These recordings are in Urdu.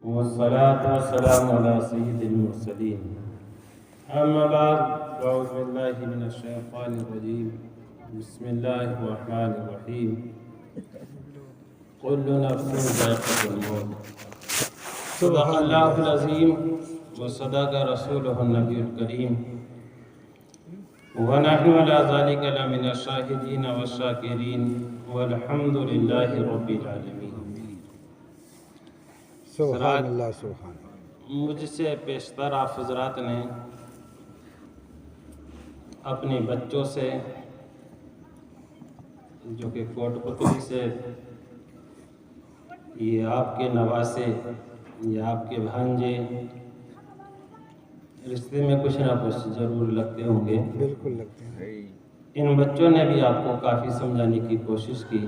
والصلاة والسلام على سيد المرسلين أما بعد أعوذ بالله من الشيطان الرجيم بسم الله الرحمن الرحيم كل نفس ذائقة الموت صدق الله العظيم وصدق رسوله النبي الكريم ونحن على ذلك لمن الشاهدين والشاكرين والحمد لله رب العالمين۔ سبحان اللہ سبحان اللہ۔ مجھ سے پیشتر آپ حضرات نے اپنے بچوں سے جو کہ کوٹ پتلی سے یہ آپ کے نواسے یا آپ کے بھانجے رشتے میں کچھ نہ کچھ ضرور لگتے ہوں گے، بالکل لگتے ہیں۔ ان بچوں نے بھی آپ کو کافی سمجھانے کی کوشش کی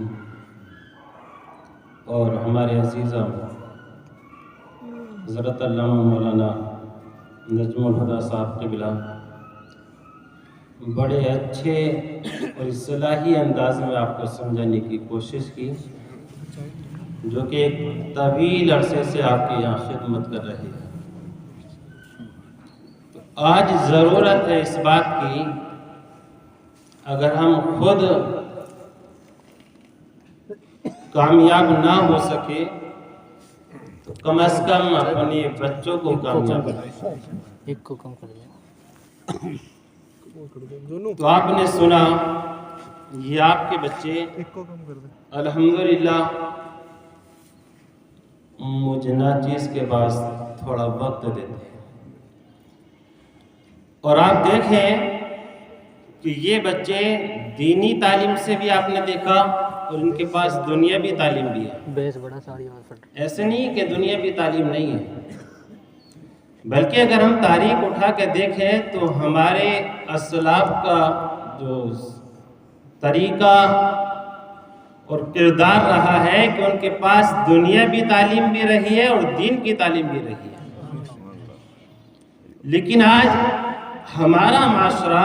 اور ہمارے عزیزہ حضرت علامہ مولانا نجم الہدیٰ صاحب قبلہ بڑے اچھے اور اصلاحی انداز میں آپ کو سمجھانے کی کوشش کی، جو کہ ایک طویل عرصے سے آپ کے یہاں خدمت کر رہے ہیں۔ تو آج ضرورت ہے اس بات کی، اگر ہم خود کامیاب نہ ہو سکے تو کم از کم اپنے بچوں کو کامیاب کریں۔ ایک کو کم کر دیا۔ تو آپ نے سنا یہ آپ کے بچے الحمدللہ مجھے ناچیز کے بعد تھوڑا وقت دیتے ہیں، اور آپ دیکھیں کہ یہ بچے دینی تعلیم سے بھی آپ نے دیکھا اور ان کے پاس دنیاوی تعلیم بھی ہے۔ بیس بڑا ساڑی اور پھٹ ایسے نہیں کہ دنیاوی تعلیم نہیں ہے، بلکہ اگر ہم تاریخ اٹھا کے دیکھیں تو ہمارے اسلاف کا جو طریقہ اور کردار رہا ہے کہ ان کے پاس دنیاوی تعلیم بھی رہی ہے اور دین کی تعلیم بھی رہی ہے، لیکن آج ہمارا معاشرہ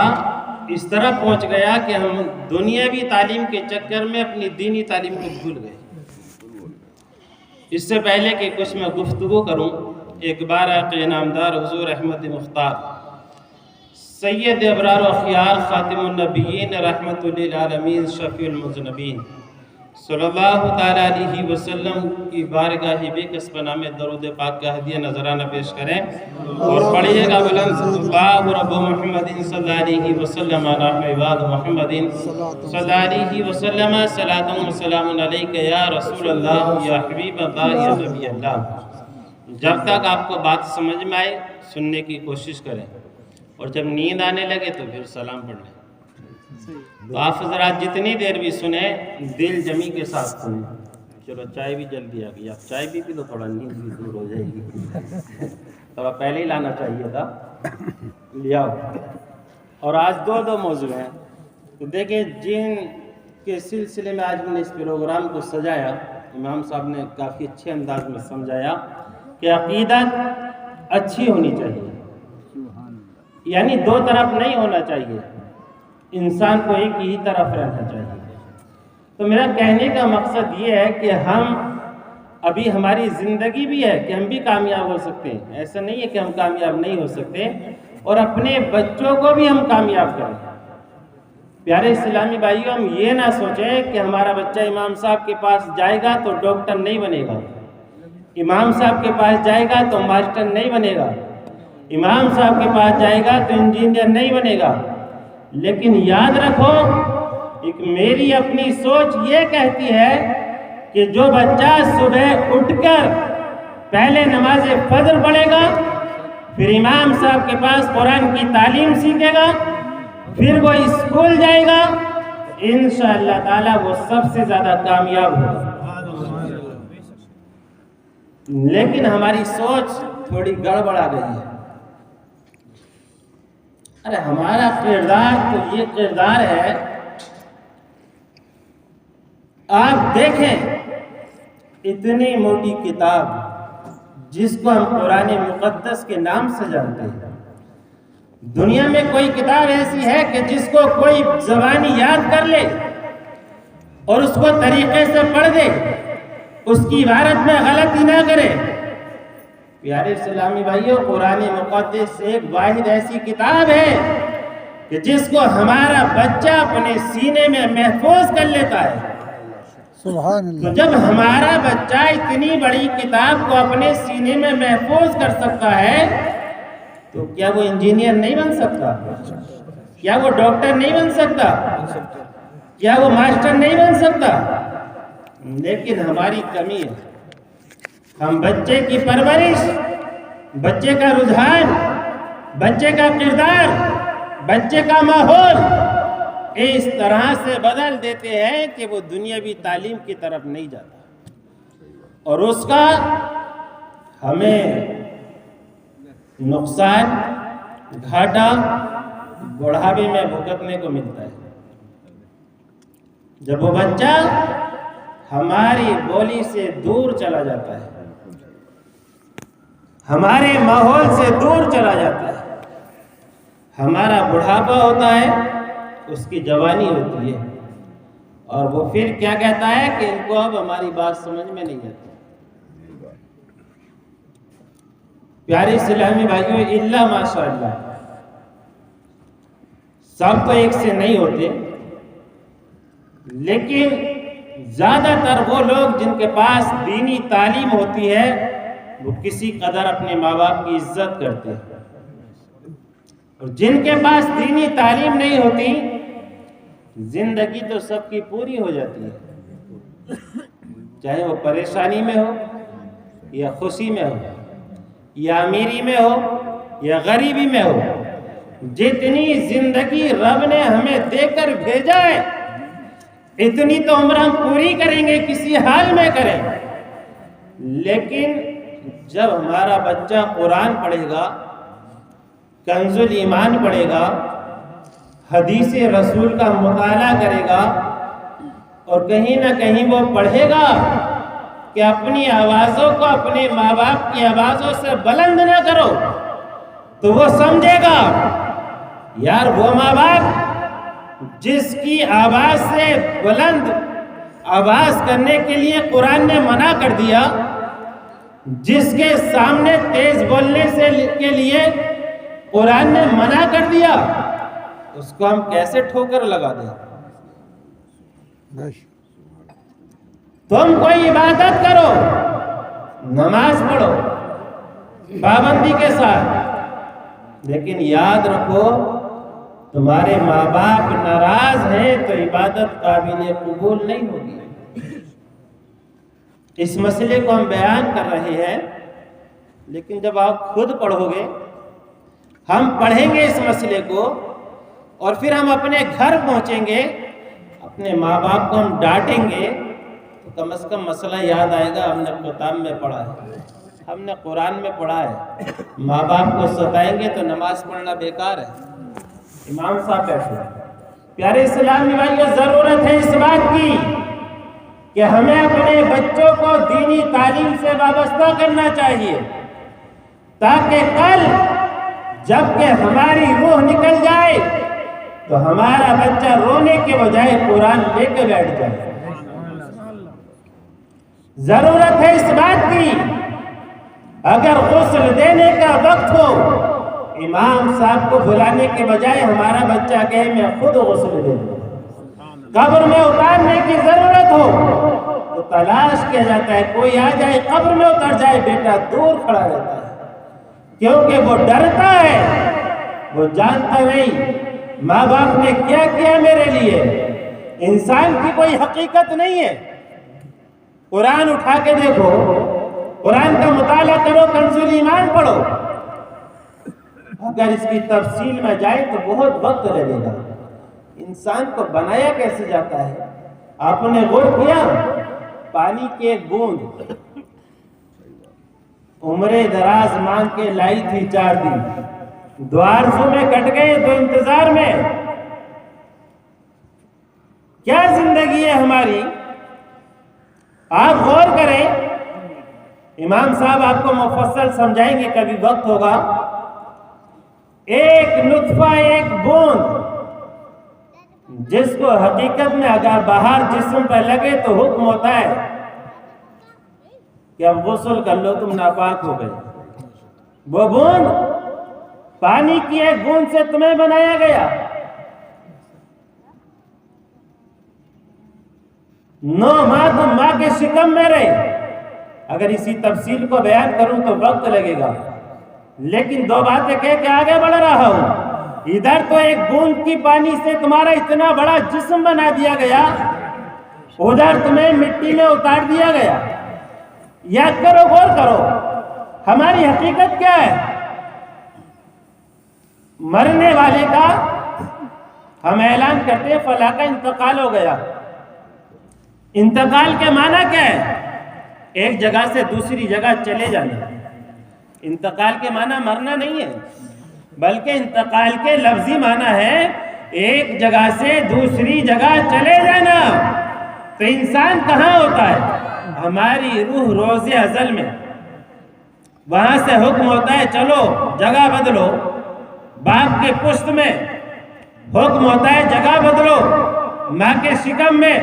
اس طرح پہنچ گیا کہ ہم دنیاوی تعلیم کے چکر میں اپنی دینی تعلیم کو بھول گئے۔ اس سے پہلے کہ کچھ میں گفتگو کروں، ایک بار آقا نامدار حضور احمد مختار سید ابرار و اخیار خاتم النبیین رحمت للعالمین شفیع المذنبین صلی اللہ تعالیٰ علیہ وسلم کی بارگاہ بے کسب نام درود پاک کا ہدیہ نذرانہ پیش کریں اور پڑھیے گا بلند اللہ رب محمد صلی اللہ علیہ وسلم علی عباد محمد صلی اللہ علیہ وسلم صلاۃ و سلام علیک یا رسول اللہ یا حبیب اللہ یا نبی اللہ۔ جب تک آپ کو بات سمجھ میں آئے سننے کی کوشش کریں، اور جب نیند آنے لگے تو پھر سلام پڑھ لیں۔ تو آپ حضرات جتنی دیر بھی سنیں دل جمی کے ساتھ سنیں۔ چلو چائے بھی جلدی آ گئی، آپ چائے بھی پی لو، تھوڑا نیند بھی دور ہو جائے گی، تھوڑا پہلے ہی لانا چاہیے تھا، لیا۔ اور آج دو موضوع ہیں، تو دیکھیں جن کے سلسلے میں آج میں نے اس پروگرام کو سجایا، امام صاحب نے کافی اچھے انداز میں سمجھایا کہ عقیدت اچھی ہونی چاہیے، یعنی دو طرف نہیں ہونا چاہیے، انسان کو ایک ہی طرف رہنا چاہیے۔ تو میرا کہنے کا مقصد یہ ہے کہ ہم ابھی ہماری زندگی بھی ہے کہ ہم بھی کامیاب ہو سکتے ہیں، ایسا نہیں ہے کہ ہم کامیاب نہیں ہو سکتے، اور اپنے بچوں کو بھی ہم کامیاب کریں۔ پیارے اسلامی بھائیوں، ہم یہ نہ سوچیں کہ ہمارا بچہ امام صاحب کے پاس جائے گا تو ڈاکٹر نہیں بنے گا، امام صاحب کے پاس جائے گا تو ماسٹر نہیں بنے گا، امام صاحب کے پاس جائے گا تو انجینئر نہیں بنے گا۔ لیکن یاد رکھو، ایک میری اپنی سوچ یہ کہتی ہے کہ جو بچہ صبح اٹھ کر پہلے نماز فجر پڑھے گا، پھر امام صاحب کے پاس قرآن کی تعلیم سیکھے گا، پھر وہ اسکول جائے گا، انشاءاللہ تعالی وہ سب سے زیادہ کامیاب ہوگا۔ لیکن ہماری سوچ تھوڑی گڑبڑ آ گئی ہے۔ ارے ہمارا کردار تو یہ کردار ہے، آپ دیکھیں اتنی موٹی کتاب جس کو ہم قرآن مقدس کے نام سے جانتے ہیں، دنیا میں کوئی کتاب ایسی ہے کہ جس کو کوئی زبانی یاد کر لے اور اس کو طریقے سے پڑھ دے، اس کی عبارت میں غلطی نہ کرے، پیارے اسلامی بھائیوں، قرآن مقدس ایک واحد ایسی کتاب ہے کہ جس کو ہمارا بچہ اپنے سینے میں محفوظ کر لیتا ہے۔ سبحان تو اللہ۔ جب ہمارا بچہ اتنی بڑی کتاب کو اپنے سینے میں محفوظ کر سکتا ہے تو کیا وہ انجینئر نہیں بن سکتا؟ کیا وہ ڈاکٹر نہیں بن سکتا؟ کیا وہ ماسٹر نہیں بن سکتا؟ لیکن ہماری کمی ہے، ہم بچے کی پرورش، بچے کا رجحان، بچے کا کردار، بچے کا ماحول اس طرح سے بدل دیتے ہیں کہ وہ دنیاوی تعلیم کی طرف نہیں جاتا، اور اس کا ہمیں نقصان، گھاٹا بڑھاپے میں بھگتنے کو ملتا ہے۔ جب وہ بچہ ہماری بولی سے دور چلا جاتا ہے، ہمارے ماحول سے دور چلا جاتا ہے، ہمارا بڑھاپا ہوتا ہے، اس کی جوانی ہوتی ہے، اور وہ پھر کیا کہتا ہے کہ ان کو اب ہماری بات سمجھ میں نہیں آتی۔ پیارے اسلامی بھائیوں، الا ماشاء اللہ، سب تو ایک سے نہیں ہوتے، لیکن زیادہ تر وہ لوگ جن کے پاس دینی تعلیم ہوتی ہے وہ کسی قدر اپنے ماں باپ کی عزت کرتے ہیں، اور جن کے پاس دینی تعلیم نہیں ہوتی زندگی تو سب کی پوری ہو جاتی ہے، چاہے وہ پریشانی میں ہو یا خوشی میں ہو، یا امیری میں ہو یا غریبی میں ہو۔ جتنی زندگی رب نے ہمیں دے کر بھیجا ہے اتنی تو عمر ہم پوری کریں گے، کسی حال میں کریں، لیکن جب ہمارا بچہ قرآن پڑھے گا، کنز الایمان پڑھے گا، حدیث رسول کا مطالعہ کرے گا، اور کہیں نہ کہیں وہ پڑھے گا کہ اپنی آوازوں کو اپنے ماں باپ کی آوازوں سے بلند نہ کرو، تو وہ سمجھے گا یار وہ ماں باپ جس کی آواز سے بلند آواز کرنے کے لیے قرآن نے منع کر دیا، جس کے سامنے تیز بولنے سے کے لیے قرآن نے منع کر دیا، اس کو ہم کیسے ٹھوکر لگا دیں؟ تم کوئی عبادت کرو، نماز پڑھو پابندی کے ساتھ، لیکن یاد رکھو تمہارے ماں باپ ناراض ہیں تو عبادت قابل قبول نہیں ہوگی۔ اس مسئلے کو ہم بیان کر رہے ہیں، لیکن جب آپ خود پڑھو گے، ہم پڑھیں گے اس مسئلے کو، اور پھر ہم اپنے گھر پہنچیں گے، اپنے ماں باپ کو ہم ڈانٹیں گے، تو کم از کم مسئلہ یاد آئے گا ہم نے کتاب میں پڑھا ہے، ہم نے قرآن میں پڑھا ہے۔ ماں باپ کو ستائیں گے تو نماز پڑھنا بیکار ہے۔ امام صاحب بیٹھے، پیارے اسلامی بھائیوں، ضرورت ہے اس بات کی کہ ہمیں اپنے بچوں کو دینی تعلیم سے وابستہ کرنا چاہیے، تاکہ کل جب کہ ہماری روح نکل جائے تو ہمارا بچہ رونے کے بجائے قرآن لے کے بیٹھ جائے۔ ضرورت ہے اس بات کی، اگر غسل دینے کا وقت ہو، امام صاحب کو بلانے کے بجائے ہمارا بچہ کہے میں خود غسل دے دوں۔ قبر میں اتارنے کی ضرورت ہو تو تلاش کیا جاتا ہے، کوئی آ جائے قبر میں اتر جائے، بیٹا دور کھڑا رہتا ہے، کیونکہ وہ ڈرتا ہے، وہ جانتا نہیں ماں باپ نے کیا کیا میرے لیے۔ انسان کی کوئی حقیقت نہیں ہے۔ قرآن اٹھا کے دیکھو، قرآن کا مطالعہ کرو، کنز الایمان پڑھو، اگر اس کی تفصیل میں جائے تو بہت وقت لگے گا۔ انسان کو بنایا کیسے جاتا ہے؟ آپ نے غور کیا؟ پانی کی ایک بوند عمر دراز مانگ کے لائی تھی 4 دن، 2 آرزو میں کٹ گئے، 2 انتظار میں۔ کیا زندگی ہے ہماری؟ آپ غور کریں، امام صاحب آپ کو مفصل سمجھائیں گے، کبھی وقت ہوگا۔ ایک نطفہ، ایک بوند، جس کو حقیقت میں اگر باہر جسم پہ لگے تو حکم ہوتا ہے کہ اب غسل کر لو، تم ناپاک ہو گئے۔ وہ بوند پانی کی ایک بوند سے تمہیں بنایا گیا. 9 ماہ تم ماں کے شکم میں رہے. اگر اسی تفصیل کو بیان کروں تو وقت لگے گا، لیکن 2 باتیں کہہ کے آگے بڑھ رہا ہوں. ادھر تو ایک بوند کی پانی سے تمہارا اتنا بڑا جسم بنا دیا گیا، ادھر تمہیں مٹی میں اتار دیا گیا. یاد کرو، غور کرو، ہماری حقیقت کیا ہے؟ مرنے والے کا ہم اعلان کرتے ہیں فلاں کا انتقال ہو گیا. انتقال کے معنی کیا ہے؟ ایک جگہ سے دوسری جگہ چلے جانا. انتقال کے معنی مرنا نہیں ہے، بلکہ انتقال کے لفظی معنی ہے ایک جگہ سے دوسری جگہ چلے جانا. تو انسان کہاں ہوتا ہے؟ ہماری روح روز ازل میں. وہاں سے حکم ہوتا ہے چلو جگہ بدلو. باپ کے پشت میں حکم ہوتا ہے جگہ بدلو. ماں کے شکم میں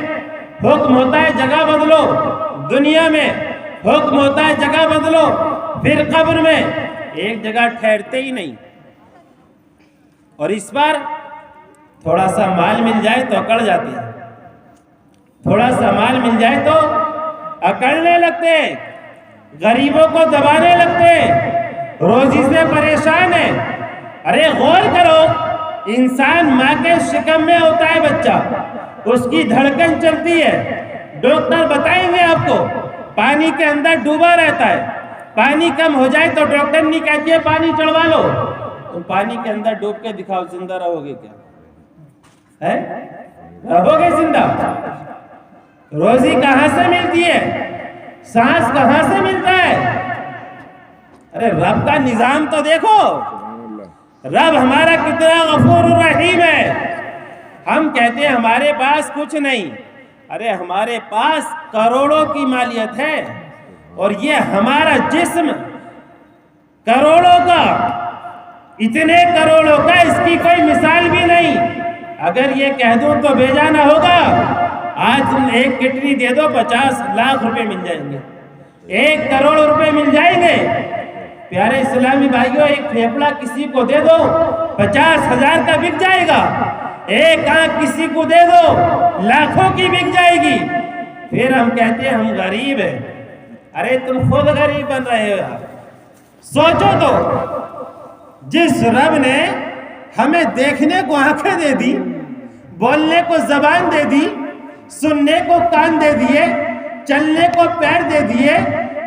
حکم ہوتا ہے جگہ بدلو. دنیا میں حکم ہوتا ہے جگہ بدلو. پھر قبر میں ایک جگہ ٹھہرتے ہی نہیں. اور اس بار تھوڑا سا مال مل جائے تو اکڑ جاتے ہیں. تھوڑا سا مال مل جائے تو اکڑنے لگتے، غریبوں کو دبانے لگتے، روزی سے پریشان ہیں. ارے غور کرو، انسان ماں کے شکم میں ہوتا ہے بچہ، اس کی دھڑکن چلتی ہے. ڈاکٹر بتائیں گے آپ کو پانی کے اندر ڈوبا رہتا ہے. پانی کم ہو جائے تو ڈاکٹر نہیں کہتی ہے پانی چڑھوا لو. تم پانی کے اندر ڈوب کے دکھاؤ، زندہ رہو گے کیا؟ رہو گے زندہ؟ روزی کہاں سے ملتی ہے؟ سانس کہاں سے ملتا ہے؟ ارے رب کا نظام تو دیکھو. رب ہمارا کتنا غفور الرحیم ہے. ہم کہتے ہیں ہمارے پاس کچھ نہیں. ارے ہمارے پاس کروڑوں کی مالیت ہے، اور یہ ہمارا جسم کروڑوں کا، اتنے کروڑوں کا، اس کی کوئی مثال بھی نہیں. اگر یہ کہہ دوں تو بھیجانا ہوگا. آج تم ایک کڈنی دے دو 50 لاکھ روپے مل جائیں گے، 1 کروڑ روپے مل جائیں گے. پیارے اسلامی بھائیوں، ایک پھیپڑا کسی کو دے دو 50,000 کا بک جائے گا. ایک آنکھ کسی کو دے دو لاکھوں کی بک جائے گی. پھر ہم کہتے ہیں ہم غریب ہیں. ارے تم خود غریب بن رہے ہو. سوچو تو، جس رب نے ہمیں دیکھنے کو آنکھیں دے دی، بولنے کو زبان دے دی، سننے کو کان دے دیے، چلنے کو پیر دے دیے،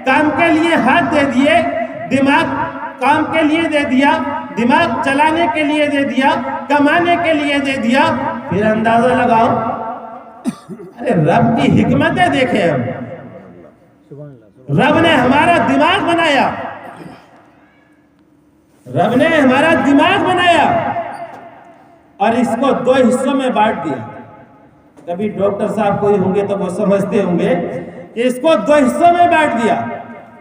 کام کے لیے ہاتھ دے دیے، دماغ کام کے لیے دے دیا، دماغ چلانے کے لیے دے دیا، کمانے کے لیے دے دیا، پھر اندازہ لگاؤ. ارے رب کی حکمتیں دیکھیں. ہم رب نے ہمارا دماغ بنایا، رب نے ہمارا دماغ بنایا اور اس کو 2 حصوں میں بانٹ دیا. کبھی ڈاکٹر صاحب کوئی ہوں گے تو وہ سمجھتے ہوں گے کہ اس کو 2 حصوں میں بانٹ دیا.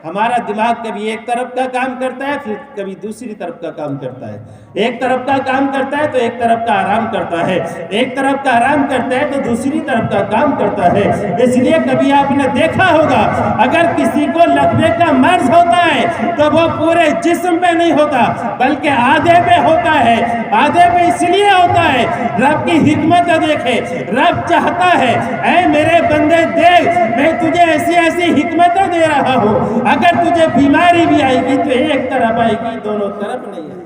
ہمارا دماغ کبھی ایک طرف کا کام کرتا ہے، پھر کبھی دوسری طرف کا کام کرتا ہے. ایک طرف کا کام کرتا ہے تو ایک طرف کا آرام کرتا ہے، ایک طرف کا آرام کرتا ہے تو دوسری طرف کا کام کرتا ہے. اس لیے کبھی آپ نے دیکھا ہوگا اگر کسی کو لقوے کا مرض ہوتا ہے تو وہ پورے جسم پہ نہیں ہوتا بلکہ آدھے پہ ہوتا ہے. آدھے پہ اس لیے ہوتا ہے، رب کی حکمت دیکھے. رب چاہتا ہے اے میرے بندے دیکھ، میں تجھے ایسی ایسی حکمتیں دے رہا ہوں، اگر تجھے بیماری بھی آئے گی تو ایک طرف آئے گی، دونوں طرف نہیں آئے گی.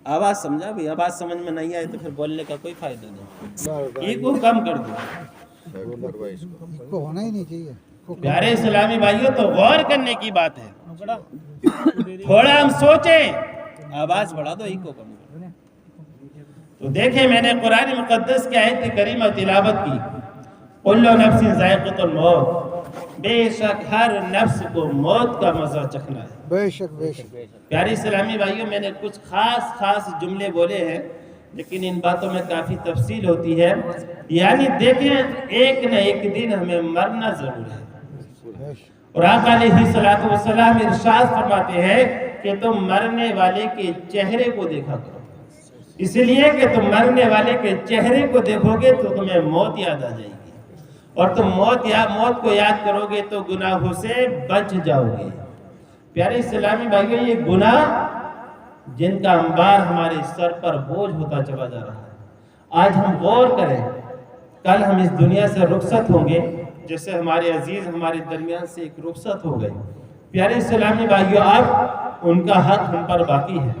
آواز سمجھا بھی؟ آواز سمجھ میں نہیں آئے تو پھر بولنے کا کوئی فائدہ نہیں. ایگو کم کر دو، ہونا ہی نہیں چاہیے. پیارے اسلامی بھائیوں، تو غور کرنے کی بات ہے. تھوڑا ہم سوچیں. آواز بڑھا دو، ایگو کم کر دو. تو دیکھیں، میں نے قرآن مقدس کی آیت کریمہ تلاوت کی، کل نفس ذائقۃ الموت، بے شک ہر نفس کو موت کا مزہ چکھنا ہے. بے شک بے شک. پیارے اسلامی بھائیوں، میں نے کچھ خاص جملے بولے ہیں، لیکن ان باتوں میں کافی تفصیل ہوتی ہے. یعنی دیکھیں، ایک نہ ایک دن ہمیں مرنا ضرور ہے. اور آقا علیہ السلام ارشاد فرماتے ہیں کہ تم مرنے والے کے چہرے کو دیکھا کرو، اس لیے کہ تم مرنے والے کے چہرے کو دیکھو گے تو تمہیں موت یاد آ جائے گی، اور تم موت کو یاد کرو گے تو گناہوں سے بچ جاؤ گے. پیارے اسلامی بھائیوں، یہ گناہ جن کا انبار ہمارے سر پر بوجھ ہوتا چلا جا رہا ہے، آج ہم غور کریں، کل ہم اس دنیا سے رخصت ہوں گے، جیسے ہمارے عزیز ہمارے درمیان سے ایک رخصت ہو گئے۔ پیارے اسلامی بھائیوں، اب ان کا حق ہم پر باقی ہے،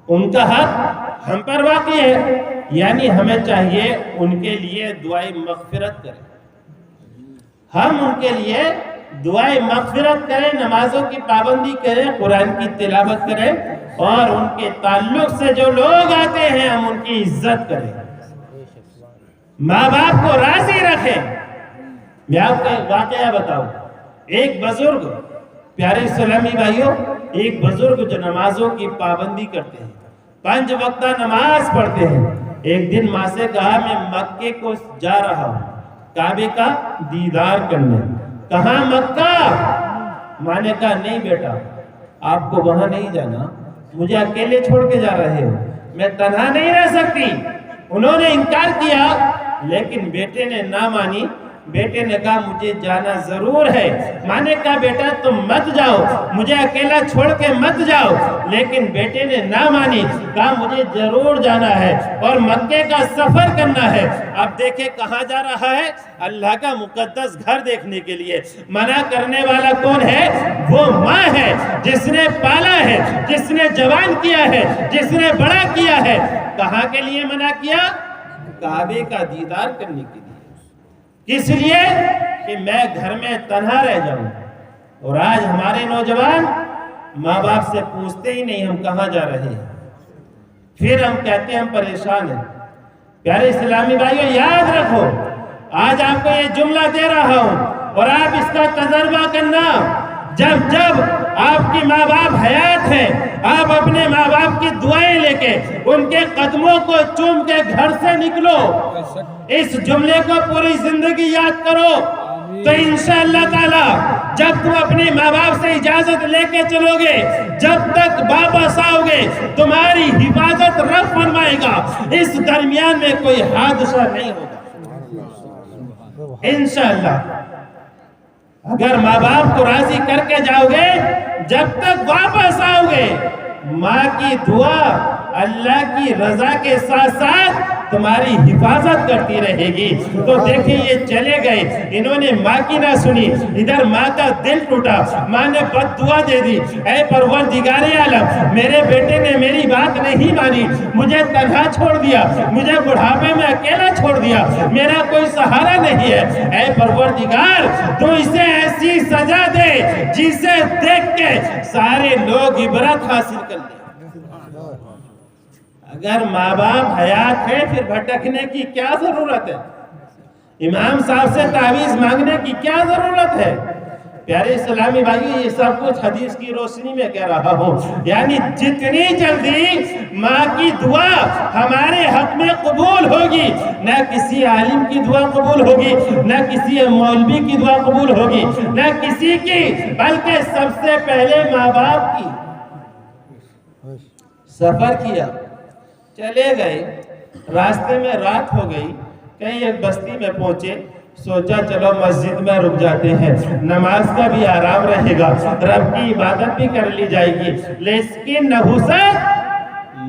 ان کا حق ہم پر باقی ہے، یعنی ہمیں چاہیے ان کے لیے دعائے مغفرت کریں، ہم ان کے لیے دعائے مغفرت کریں، نمازوں کی پابندی کریں، قرآن کی تلاوت کریں، اور ان کے تعلق سے جو لوگ آتے ہیں ہم ان کی عزت کریں، ماں باپ کو راضی رکھیں۔ میں آپ کو ایک واقعہ بتاؤں، ایک بزرگ، پیارے اسلامی بھائیوں، ایک بزرگ جو نمازوں کی پابندی کرتے ہیں، 5 وقتہ نماز پڑھتے ہیں، ایک دن ماں سے کہا میں مکے کو جا رہا ہوں کعبے کا دیدار کرنے۔ کہاں؟ مکہ۔ ماں نے کہا نہیں بیٹا، آپ کو وہاں نہیں جانا، مجھے اکیلے چھوڑ کے جا رہے ہو، میں تنہا نہیں رہ سکتی۔ انہوں نے انکار کیا، لیکن بیٹے نے نہ مانی، بیٹے نے کہا مجھے جانا ضرور ہے۔ ماں نے کہا بیٹا تم مت جاؤ، مجھے اکیلا چھوڑ کے مت جاؤ، لیکن بیٹے نے نہ مانی، کہا مجھے ضرور جانا ہے اور مکے کا سفر کرنا ہے۔ اب دیکھیں کہاں جا رہا ہے؟ اللہ کا مقدس گھر دیکھنے کے لیے۔ منع کرنے والا کون ہے؟ وہ ماں ہے جس نے پالا ہے، جس نے جوان کیا ہے، جس نے بڑا کیا ہے۔ کہاں کے لیے منع کیا؟ کعبے کا دیدار کرنے کے لیے۔ کس لیے؟ کہ میں گھر میں تنہا رہ جاؤں۔ اور آج ہمارے نوجوان ماں باپ سے پوچھتے ہی نہیں ہم کہاں جا رہے ہیں، پھر ہم کہتے ہیں ہم پریشان ہیں۔ پیارے اسلامی بھائیوں، یاد رکھو، آج آپ کو یہ جملہ دے رہا ہوں اور آپ اس کا تجربہ کرنا۔ جب جب آپ کی ماں باپ حیات ہیں، آپ اپنے ماں باپ کی دعائیں لے کے ان کے قدموں کو چوم کے گھر سے نکلو، اس جملے کو پوری زندگی یاد کرو، تو انشاءاللہ تعالی جب تم اپنے ماں باپ سے اجازت لے کے چلو گے، جب تک واپس آؤ گے تمہاری حفاظت رب فرمائے گا، اس درمیان میں کوئی حادثہ نہیں ہوگا انشاءاللہ۔ اگر ماں باپ کو راضی کر کے جاؤ گے، جب تک واپس آؤ گے، ماں کی دعا اللہ کی رضا کے ساتھ ساتھ تمہاری حفاظت کرتی رہے گی۔ تو دیکھیں یہ چلے گئے، انہوں نے ماں کی نہ سنی، ادھر ماں کا دل ٹوٹا، ماں نے بد دعا دے دی، اے پروردگار عالم، میرے بیٹے نے میری بات نہیں مانی، مجھے تنہا چھوڑ دیا، مجھے بڑھاپے میں اکیلا چھوڑ دیا، میرا کوئی سہارا نہیں ہے۔ اے پروردگار تو اسے ایسی سزا دے جسے دیکھ کے سارے لوگ عبرت حاصل کر لیں۔ اگر ماں باپ حیات ہے پھر بھٹکنے کی کیا ضرورت ہے؟ امام صاحب سے تعویذ مانگنے کی کیا ضرورت ہے؟ پیارے اسلامی بھائیو، یہ سب کچھ حدیث کی روشنی میں کہہ رہا ہوں، یعنی جتنی جلدی ماں کی دعا ہمارے حق میں قبول ہوگی، نہ کسی عالم کی دعا قبول ہوگی، نہ کسی مولوی کی دعا قبول ہوگی، نہ کسی کی، بلکہ سب سے پہلے ماں باپ کی۔ سفر کیا، چلے گئے، راستے میں رات ہو گئی، کہیں ایک بستی میں پہنچے، سوچا چلو مسجد میں رک جاتے ہیں، نماز کا بھی آرام رہے گا، رب کی عبادت بھی کر لی جائے گی، لیکن نحوست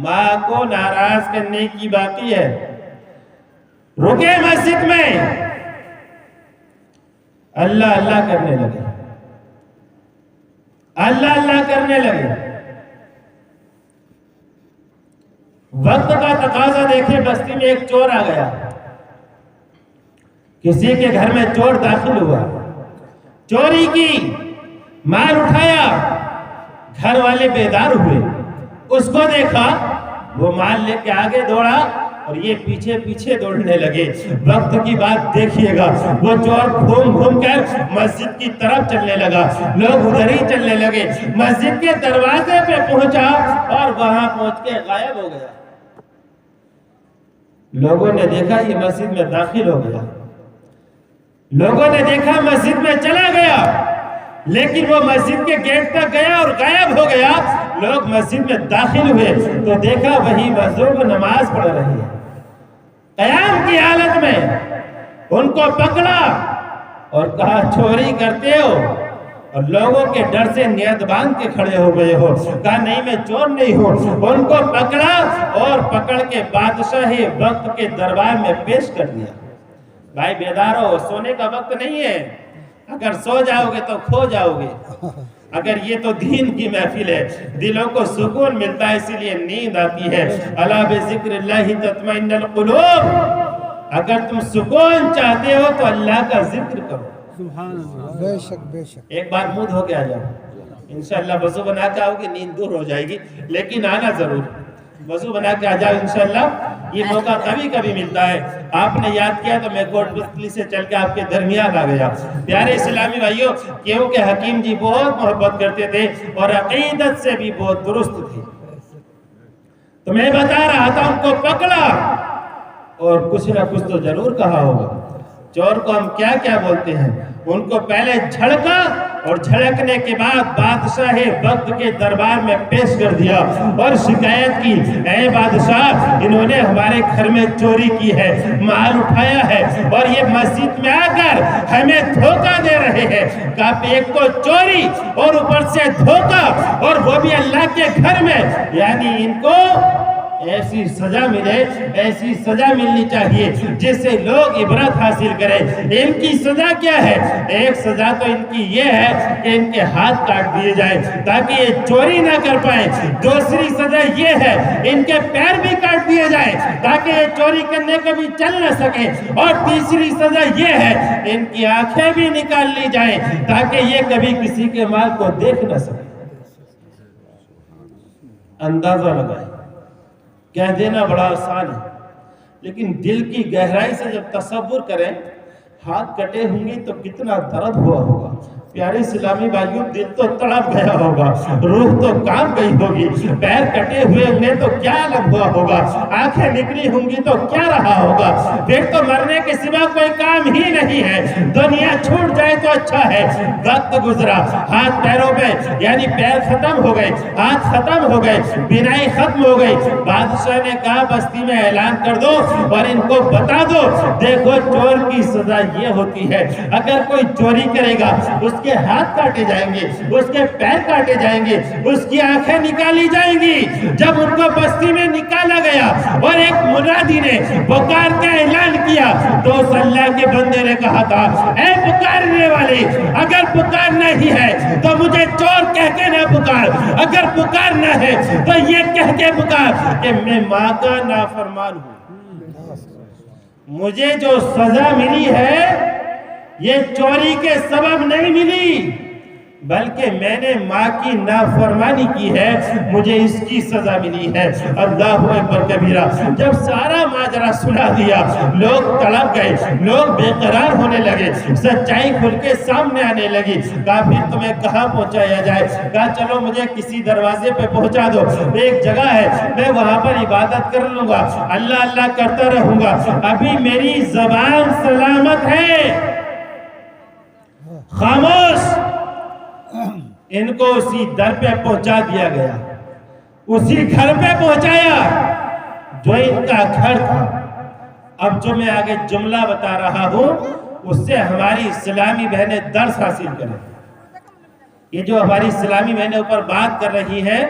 ماں کو ناراض کرنے کی باقی ہے۔ رکے مسجد میں، اللہ اللہ کرنے لگے، اللہ اللہ کرنے لگے۔ وقت کا تقاضا دیکھیں، بستی میں ایک چور آ گیا، کسی کے گھر میں چور داخل ہوا، چوری کی، مال اٹھایا، گھر والے بیدار ہوئے، اس کو دیکھا، وہ مال لے کے آگے دوڑا اور یہ پیچھے پیچھے دوڑنے لگے۔ وقت کی بات دیکھیے گا، وہ چور گھوم گھوم کر مسجد کی طرف چلنے لگا، لوگ ادھر ہی چلنے لگے، مسجد کے دروازے پہ پہنچا اور وہاں پہنچ کے غائب ہو گیا۔ لوگوں نے دیکھا یہ مسجد میں داخل ہو گیا، لوگوں نے دیکھا مسجد میں چلا گیا، لیکن وہ مسجد کے گیٹ تک گیا اور غائب ہو گیا۔ لوگ مسجد میں داخل ہوئے تو دیکھا وہی بزرگ نماز پڑھ رہی ہے، قیام کی حالت میں۔ ان کو پکڑا اور کہا چوری کرتے ہو؟ اور لوگوں کے ڈر سے نیت باندھ کے کھڑے ہو گئے ہو، کہا نہیں میں چور نہیں ہوں، ان کو پکڑا اور پکڑ کے بادشاہ وقت کے دربار میں پیش کر دیا۔ بھائی بیدار ہو، سونے کا وقت نہیں ہے، اگر سو جاؤ گے تو کھو جاؤ گے۔ اگر یہ تو دین کی محفل ہے، دلوں کو سکون ملتا ہے، اسی لیے نیند آتی ہے۔ الا بذکر اللہ تطمئن القلوب، اگر تم سکون چاہتے ہو تو اللہ کا ذکر کرو۔ بے شک بے شک۔ ایک بار منہ دھو کے آ جاؤ، انشاءاللہ وضو بنا کے آؤ گے، نیند دور ہو جائے گی، لیکن آنا ضرور، وضو بنا کے آ جاؤ انشاءاللہ۔ یہ موقع کبھی کبھی ملتا ہے، آپ نے یاد کیا تو میں کوٹ بستلی سے چل کے آپ کے درمیان آ گیا۔ پیارے اسلامی بھائیوں، کیونکہ حکیم جی بہت محبت کرتے تھے اور عقیدت سے بھی بہت درست تھے، تو میں بتا رہا تھا ان کو پکڑا اور کچھ نہ کچھ تو ضرور کہا ہوگا۔ چور کو ہم کیا کیا بولتے ہیں، ان کو پہلے جھڑکا اور جھڑکنے کے بعد بادشاہ وقت کے دربار میں پیش کر دیا اور شکایت کی، اے بادشاہ انہوں نے ہمارے گھر میں چوری کی ہے، مال اٹھایا ہے اور یہ مسجد میں آ کر ہمیں دھوکہ دے رہے ہیں۔ کہا ایک کو چوری اور اوپر سے دھوکہ، اور وہ بھی اللہ کے گھر میں، یعنی ان کو ایسی سزا ملے، ایسی سزا ملنی چاہیے جس سے لوگ عبرت حاصل کریں۔ ان کی سزا کیا ہے؟ ایک سزا تو ان کی یہ ہے کہ ان کے ہاتھ کاٹ دیے جائیں تاکہ یہ چوری نہ کر پائیں۔ دوسری سزا یہ ہے ان کے پیر بھی کاٹ دیے جائیں تاکہ یہ چوری کرنے کے بھی چل نہ سکیں۔ اور تیسری سزا یہ ہے ان کی آنکھیں بھی نکال لی جائیں تاکہ یہ کبھی کسی کے مال کو دیکھ نہ سکیں۔ اندازہ لگائیں، کہہ دینا بڑا آسان ہے، لیکن دل کی گہرائی سے جب تصور کریں ہاتھ کٹے ہوں گے تو کتنا درد ہوا ہوگا۔ پیارے اسلامی بھائیوں، دل تو تڑپ گیا ہوگا، روح تو کام گئی ہوگی، پیر کٹے ہوئے ہوں گے تو کیا الگ ہوا ہوگا، آنکھیں نکلی ہوں گی تو کیا رہا ہوگا۔ پھر تو مرنے کے سوا کوئی کام ہی نہیں ہے، دنیا چھوٹ جائے تو اچھا ہے۔ وقت گزرا، ہاتھ پیروں پہ، یعنی پیر ختم ہو گئے، ہاتھ ختم ہو گئے، بینائی ختم ہو گئی۔ بادشاہ نے کہا بستی میں اعلان کر دو اور ان کو بتا دو، دیکھو چور کی سزا یہ ہوتی ہے، اگر کوئی چوری کرے گا اس کے ہاتھ کاٹے جائیں گے، اس کے پیر کاٹے جائیں گے، اس کی آنکھیں نکالی جائیں گی۔ جب ان کو بستی میں نکالا گیا اور ایک منادی نے پکار کا اعلان کیا تو اس اللہ کے بندے نے کہا تھا، اے پکارنے والے، اگر پکارنا ہی ہے تو مجھے چور کہہ کے نہ پکار، اگر پکارنا ہے تو یہ کہہ کے پکار کہ میں ماں کا نافرمان ہوں۔ مجھے جو سزا ملی ہے یہ چوری کے سبب نہیں ملی، بلکہ میں نے ماں کی نافرمانی کی ہے، مجھے اس کی سزا ملی ہے۔ اللہ اکبر کبیرہ۔ جب سارا ماجرا سنا دیا، لوگ تڑپ گئے، لوگ بے قرار ہونے لگے، سچائی کھل کے سامنے آنے لگی۔ کہا پھر تمہیں کہاں پہنچایا جائے؟ کہا چلو مجھے کسی دروازے پہ پہنچا دو، ایک جگہ ہے میں وہاں پر عبادت کر لوں گا، اللہ اللہ کرتا رہوں گا، ابھی میری زبان سلامت ہے۔ خاموش۔ ان کو اسی در پہ پہنچا دیا گیا، اسی گھر پہ پہنچایا جو ان کا گھر تھا۔ اب جو میں آگے جملہ بتا رہا ہوں اس سے ہماری اسلامی بہنیں درس حاصل کریں۔ یہ جو ہماری اسلامی بہنیں اوپر بات کر رہی ہیں،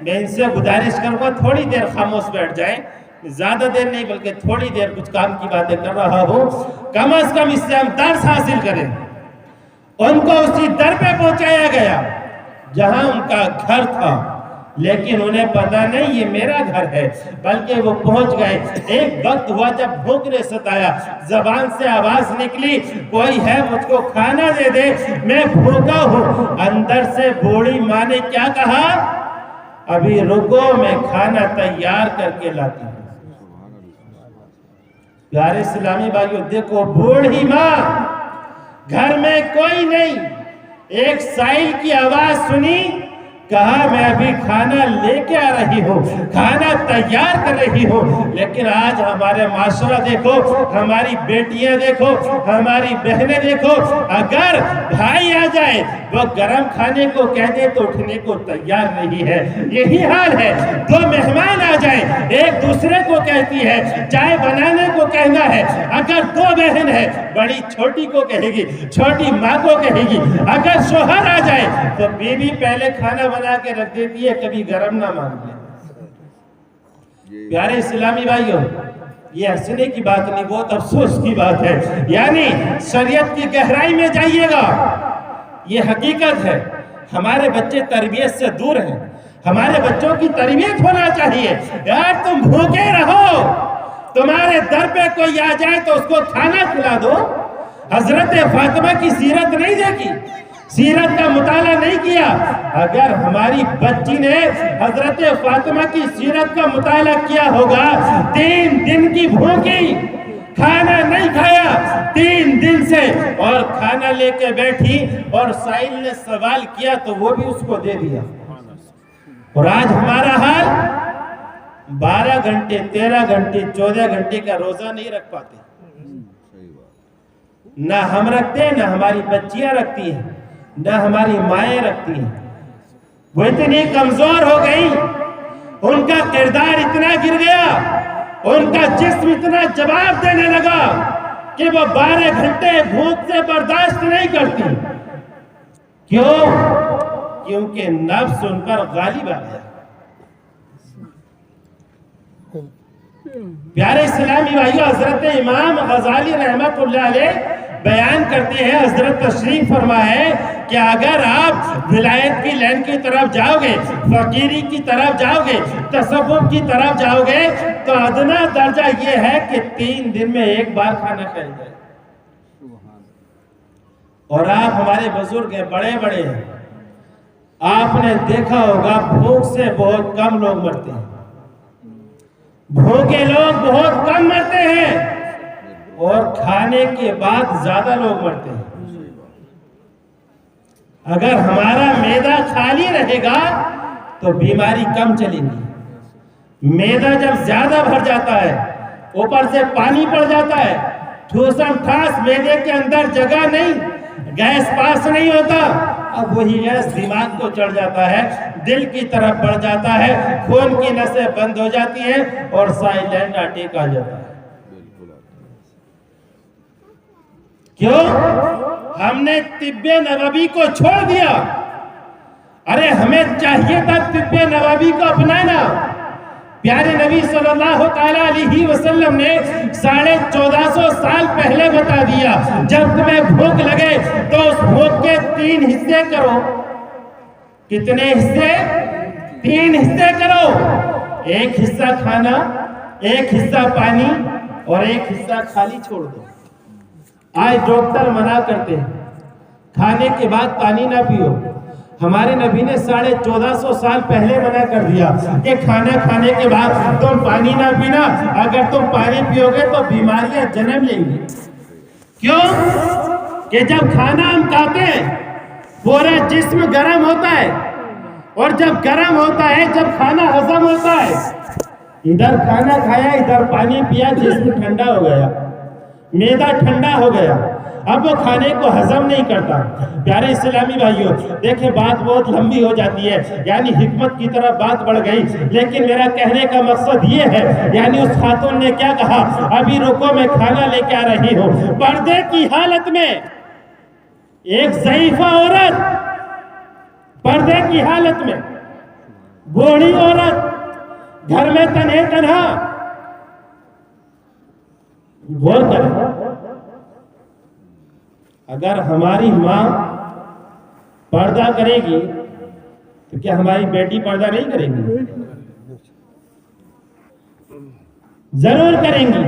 میں ان سے گزارش کروں گا تھوڑی دیر خاموش بیٹھ جائیں، زیادہ دیر نہیں بلکہ تھوڑی دیر کچھ کام کی باتیں کر رہا ہوں، کم از کم اس سے ہم درس حاصل کریں۔ ان کو اسی در پہ پہنچایا گیا جہاں ان کا گھر تھا، لیکن انہیں پتا نہیں یہ میرا گھر ہے، بلکہ وہ پہنچ گئے۔ ایک وقت ہوا جب بھوک نے ستایا، زبان سے آواز نکلی، کوئی ہے مجھ کو کھانا دے دے، میں بھوکا ہوں۔ اندر سے بوڑھی ماں نے کیا کہا؟ ابھی رکو، میں کھانا تیار کر کے لاتی ہوں۔ پیارے اسلامی بھائیوں دیکھو، بوڑھی ماں، گھر میں کوئی نہیں، ایک سائل کی آواز سنی، کہا میں ابھی کھانا لے کے آ رہی ہوں، کھانا تیار کر رہی ہوں، لیکن آج ہمارے معاشرہ دیکھو، ہماری بیٹیاں دیکھو، ہماری بہنیں دیکھو، اگر بھائی آ جائے وہ گرم کھانے کو کہتے تو اٹھنے کو تیار نہیں ہے۔ یہی حال ہے، دو مہمان آ جائیں ایک دوسرے کو کہتی ہے، چائے بنانے کو کہنا ہے۔ اگر دو بہن ہے، بڑی چھوٹی کو کہے گی، چھوٹی ماں کو کہے گی۔ اگر شوہر آ جائے تو بیوی پہلے کھانا بنا کے رکھ دیتی ہے، کبھی گرم نہ مانگ لے۔ پیارے اسلامی بھائیوں، یہ ہنسنے کی بات نہیں، بہت افسوس کی بات ہے۔ یعنی شریعت کی گہرائی میں جائیے گا، یہ حقیقت ہے۔ ہمارے بچے تربیت سے دور ہیں، ہمارے بچوں کی تربیت ہونا چاہیے۔ یار تم بھوکے رہو، تمہارے در پہ کوئی آ جائے تو اس کو کھانا کھلا دو۔ حضرت فاطمہ کی سیرت نہیں دیکھی، سیرت کا مطالعہ نہیں کیا۔ اگر ہماری بچی نے حضرت فاطمہ کی سیرت کا مطالعہ کیا ہوگا، 3 دن کی بھوکی، کھانا نہیں کھایا 3 دن سے، اور کھانا لے کے بیٹھی اور سائل نے سوال کیا تو وہ بھی اس کو دے دیا۔ اور آج ہمارا حال 12 گھنٹے 13 گھنٹے 14 گھنٹے کا روزہ نہیں رکھ پاتے، نہ ہم رکھتے نہ ہماری بچیاں رکھتی ہیں، نہ ہماری مائیں رکھتی ہیں۔ وہ اتنی کمزور ہو گئی، ان کا کردار اتنا گر گیا، ان کا جسم اتنا جواب دینے لگا کہ وہ 12 گھنٹے بھوک سے برداشت نہیں کرتی۔ کیوں؟ کیونکہ نفس ان پر غالب آ گیا۔ پیارے اسلامی بھائیو، حضرت امام غزالی رحمت اللہ علیہ بیان کرتے ہیں، حضرت تشریف فرمائے کہ اگر آپ ولایت کی لائن کی طرف جاؤ گے، فقیری کی طرف جاؤ گے، تصوف کی طرف جاؤ گے، تو ادنا درجہ یہ ہے کہ 3 دن میں ایک بار کھانا کھائے جائے۔ اور آپ ہمارے بزرگ ہیں، بڑے بڑے ہیں، آپ نے دیکھا ہوگا بھوک سے بہت کم لوگ مرتے ہیں، بھوکے لوگ بہت کم مرتے ہیں، اور کھانے کے بعد زیادہ لوگ مرتے ہیں۔ اگر ہمارا معدہ خالی رہے گا تو بیماری کم چلے گی۔ معدہ جب زیادہ بھر جاتا ہے، اوپر سے پانی پڑ جاتا ہے، ٹھوسم ٹھاس معدے کے اندر جگہ نہیں، گیس پاس نہیں ہوتا، اب وہی گیس دماغ کو چڑھ جاتا ہے، دل کی طرف بڑھ جاتا ہے، خون کی نسیں بند ہو جاتی ہیں اور سائلنٹ اٹیک آ جاتا ہے۔ کیوں؟ ہم نے طب نبوی کو چھوڑ دیا۔ ارے ہمیں چاہیے تھا طب نبوی کو اپنانا۔ پیارے نبی صلی اللہ تعالیٰ علیہ وسلم نے 1450 سال پہلے بتا دیا، جب تمہیں بھوک لگے تو اس بھوک کے 3 حصے کرو۔ کتنے حصے؟ 3 حصے کرو۔ 1 حصہ کھانا، 1 حصہ پانی، اور 1 حصہ خالی چھوڑ دو۔ آج ڈاکٹر منع کرتے ہیں کھانے کے بعد پانی نہ پیو۔ ہمارے نبی نے 1450 سال پہلے منع کر دیا کہ کھانا کھانے کے بعد تم پانی نہ پینا، اگر تم پانی پیو گے تو بیماریاں جنم لیں گی۔ کیوں؟ کہ جب کھانا ہم کھاتے ہیں پورا جسم گرم ہوتا ہے، اور جب گرم ہوتا ہے، جب کھانا ہضم ہوتا ہے، ادھر کھانا کھایا ادھر پانی پیا، جسم ٹھنڈا ہو گیا، معدہ ٹھنڈا ہو گیا، اب وہ کھانے کو ہضم نہیں کرتا۔ پیارے اسلامی بھائیوں، دیکھیں بات بہت لمبی ہو جاتی ہے، یعنی حکمت کی طرف بات بڑھ گئی، لیکن میرا کہنے کا مقصد یہ ہے، یعنی اس خاتون نے کیا کہا، ابھی رکو میں کھانا لے کے آ رہی ہوں۔ پردے کی حالت میں ایک ضعیفہ عورت، پردے کی حالت میں بوڑھی عورت، گھر میں تنہا، غور کریں، اگر ہماری ماں پردہ کرے گی تو کیا ہماری بیٹی پردہ نہیں کرے گی؟ ضرور کریں گی۔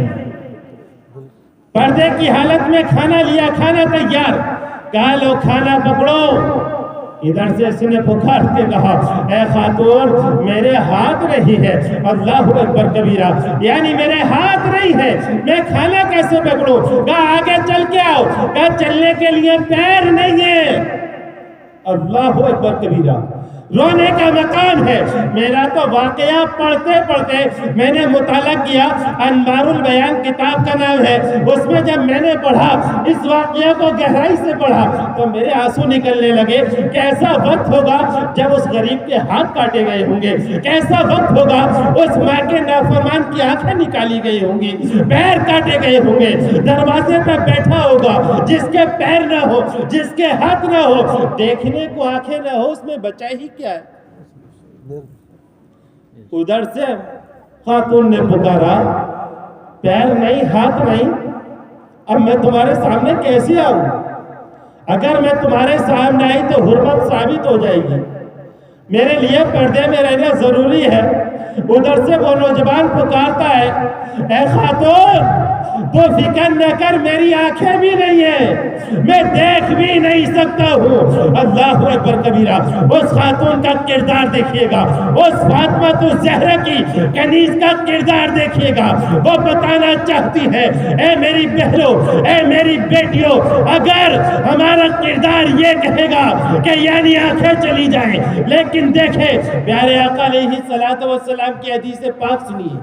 پردے کی حالت میں کھانا لیا، کھانا تیار، کہا لو کھانا پکڑو۔ ادھر سے اس نے پکار کے کہا، اے خاتون میرے ہاتھ نہیں ہے، اللہ اکبر کبیرہ، یعنی میرے ہاتھ نہیں ہے، میں کھانا کیسے پکڑوں؟ کہا آگے چل کے آؤ، کہا چلنے کے لیے پیر نہیں ہے، اللہ اکبر کبیرہ۔ رونے کا مقام ہے. میرا تو واقعہ پڑھتے پڑھتے میں نے مطالعہ کیا, انوار البیان کتاب کا نام ہے, اس میں جب میں نے پڑھا اس واقعہ کو گہرائی سے پڑھا تو میرے آنسو نکلنے لگے. کیسا وقت ہوگا جب اس غریب کے ہاتھ کاٹے گئے ہوں گے, کیسا وقت ہوگا اس ماں کے نافرمان کی آنکھیں نکالی گئی ہوں گی, پیر کاٹے گئے ہوں گے, دروازے پہ بیٹھا ہوگا جس کے پیر نہ ہو, جس کے ہاتھ نہ ہو, دیکھنے کو آنکھیں نہ ہو, اس میں بچا ہی کیا ہے. ادھر سے خاتون نے پکارا, پیر نہیں, ہاتھ نہیں, اب میں تمہارے سامنے کیسے آؤں؟ اگر میں تمہارے سامنے آئی تو حرمت ثابت ہو جائے گی, میرے لیے پردے میں رہنا ضروری ہے. ادھر سے وہ نوجوان پکارتا ہے, اے خاتون تو فکر نہ کر, میری آنکھیں بھی نہیں ہیں, میں دیکھ بھی نہیں سکتا ہوں. اللہ اکبر کبیرہ. اس خاتون کا کردار دیکھیے گا, اس فاطمہ الزہرا کی کنیز کا کردار دیکھیے گا. وہ بتانا چاہتی ہے, اے میری بہنوں, اے میری بیٹیوں, اگر ہمارا کردار یہ کہے گا کہ یعنی آنکھیں چلی جائیں, لیکن دیکھیں پیارے آقا علیہ الصلوۃ والسلام کی حدیث پاک سنیے,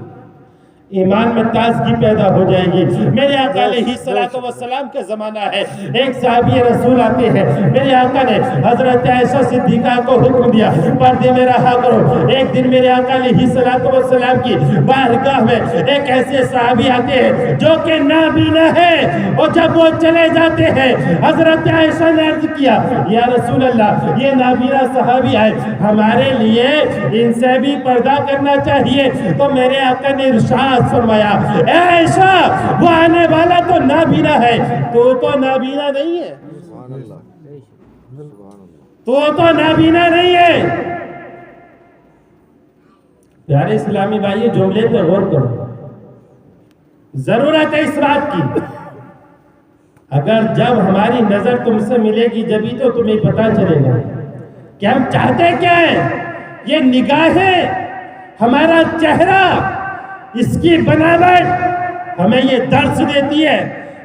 ایمان میں تازگی پیدا ہو جائے گی. میرے آقا علیہ الصلوۃ والسلام کا زمانہ ہے, ایک صحابی رسول آتے ہیں, میرے آقا نے حضرت عائشہ صدیقہ کو حکم دیا پردے میں رہا کرو. ایک دن میرے آقا علیہ الصلوۃ والسلام کی بارگاہ میں ایک ایسے صحابی آتے ہیں جو کہ نابینا ہے, اور جب وہ چلے جاتے ہیں حضرت عائشہ نے عرض کیا, یا رسول اللہ یہ نابینا صحابی آئے, ہمارے لیے ان سے بھی پردہ کرنا چاہیے. تو میرے آقا نے ارشاد فرمایا, اے عائشہ وہ آنے والا تو نابینا ہے, تو نابینا نہیں ہے, تو نابینا نہیں ہے. پیارے اسلامی بھائی جملے پہ غور کرو, ضرورت ہے اس بات کی. اگر جب ہماری نظر تم سے ملے گی جبھی تو تمہیں پتا چلے گا کہ ہم چاہتے کیا ہیں. یہ نگاہیں, ہمارا چہرہ, اس کی بناوٹ ہمیں یہ درس دیتی ہے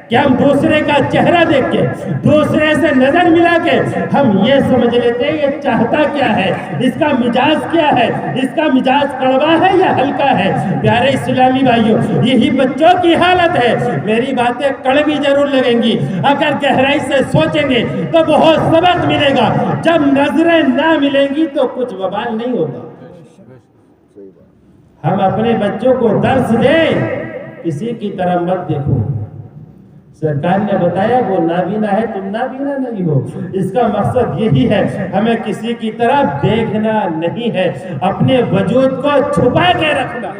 کہ ہم دوسرے کا چہرہ دیکھ کے, دوسرے سے نظر ملا کے ہم یہ سمجھ لیتے ہیں یہ چاہتا کیا ہے, اس کا مزاج کیا ہے, اس کا مزاج کڑوا ہے یا ہلکا ہے. پیارے اسلامی بھائیوں یہی بچوں کی حالت ہے. میری باتیں کڑوی ضرور لگیں گی, اگر گہرائی سے سوچیں گے تو بہت سبق ملے گا. جب نظریں نہ ملیں گی تو کچھ وبال نہیں ہوگا. ہم اپنے بچوں کو درس دیں, کسی کی طرح مت دیکھو. سرکار نے بتایا وہ نابینا ہے, تم نابینا نہیں ہو. اس کا مقصد یہی ہے, ہمیں کسی کی طرح دیکھنا نہیں ہے, اپنے وجود کو چھپا کے رکھنا.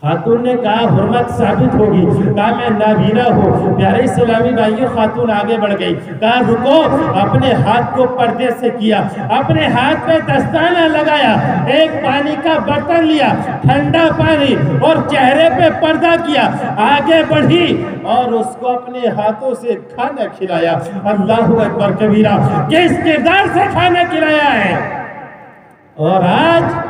خاتون نے کہا حرمت ثابت ہوگی, کہا میں نابینا ہوں. پیارے اسلامی بھائیوں خاتون آگے بڑھ گئی, کہا رکو. اپنے ہاتھ کو پردے سے کیا, اپنے ہاتھ پہ دستانہ لگایا, ایک پانی کا برتن لیا, ٹھنڈا پانی, اور چہرے پہ پردہ کیا, آگے بڑھی اور اس کو اپنے ہاتھوں سے کھانا کھلایا. اللہ اکبر کبیرہ. کس کردار سے کھانا کھلایا ہے. اور آج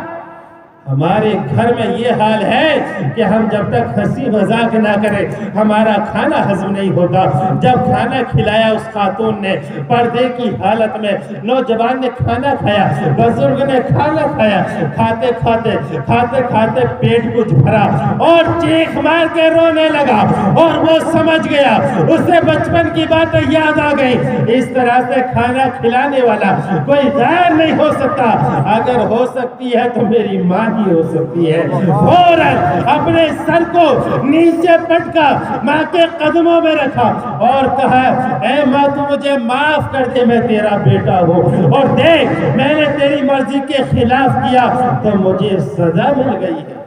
ہمارے گھر میں یہ حال ہے کہ ہم جب تک ہنسی مذاق نہ کریں ہمارا کھانا ہضم نہیں ہوتا. جب کھانا کھلایا اس خاتون نے پردے کی حالت میں, نوجوان نے کھانا کھایا, بزرگ نے کھانا کھایا, کھاتے کھاتے کھاتے کھاتے پیٹ کچھ بھرا اور چیخ مار کے رونے لگا, اور وہ سمجھ گیا, اسے بچپن کی باتیں یاد آ گئی. اس طرح سے کھانا کھلانے والا کوئی غیر نہیں ہو سکتا. اگر ہو سکتی ہے تو میری ماں ہو سکتی ہے. فوراً اپنے سر کو نیچے پٹکا, ماں کے قدموں میں رکھا اور کہا, اے ماں تو مجھے معاف کر دے, میں تیرا بیٹا ہوں, اور دیکھ میں نے تیری مرضی کے خلاف کیا تو مجھے سزا مل گئی ہے,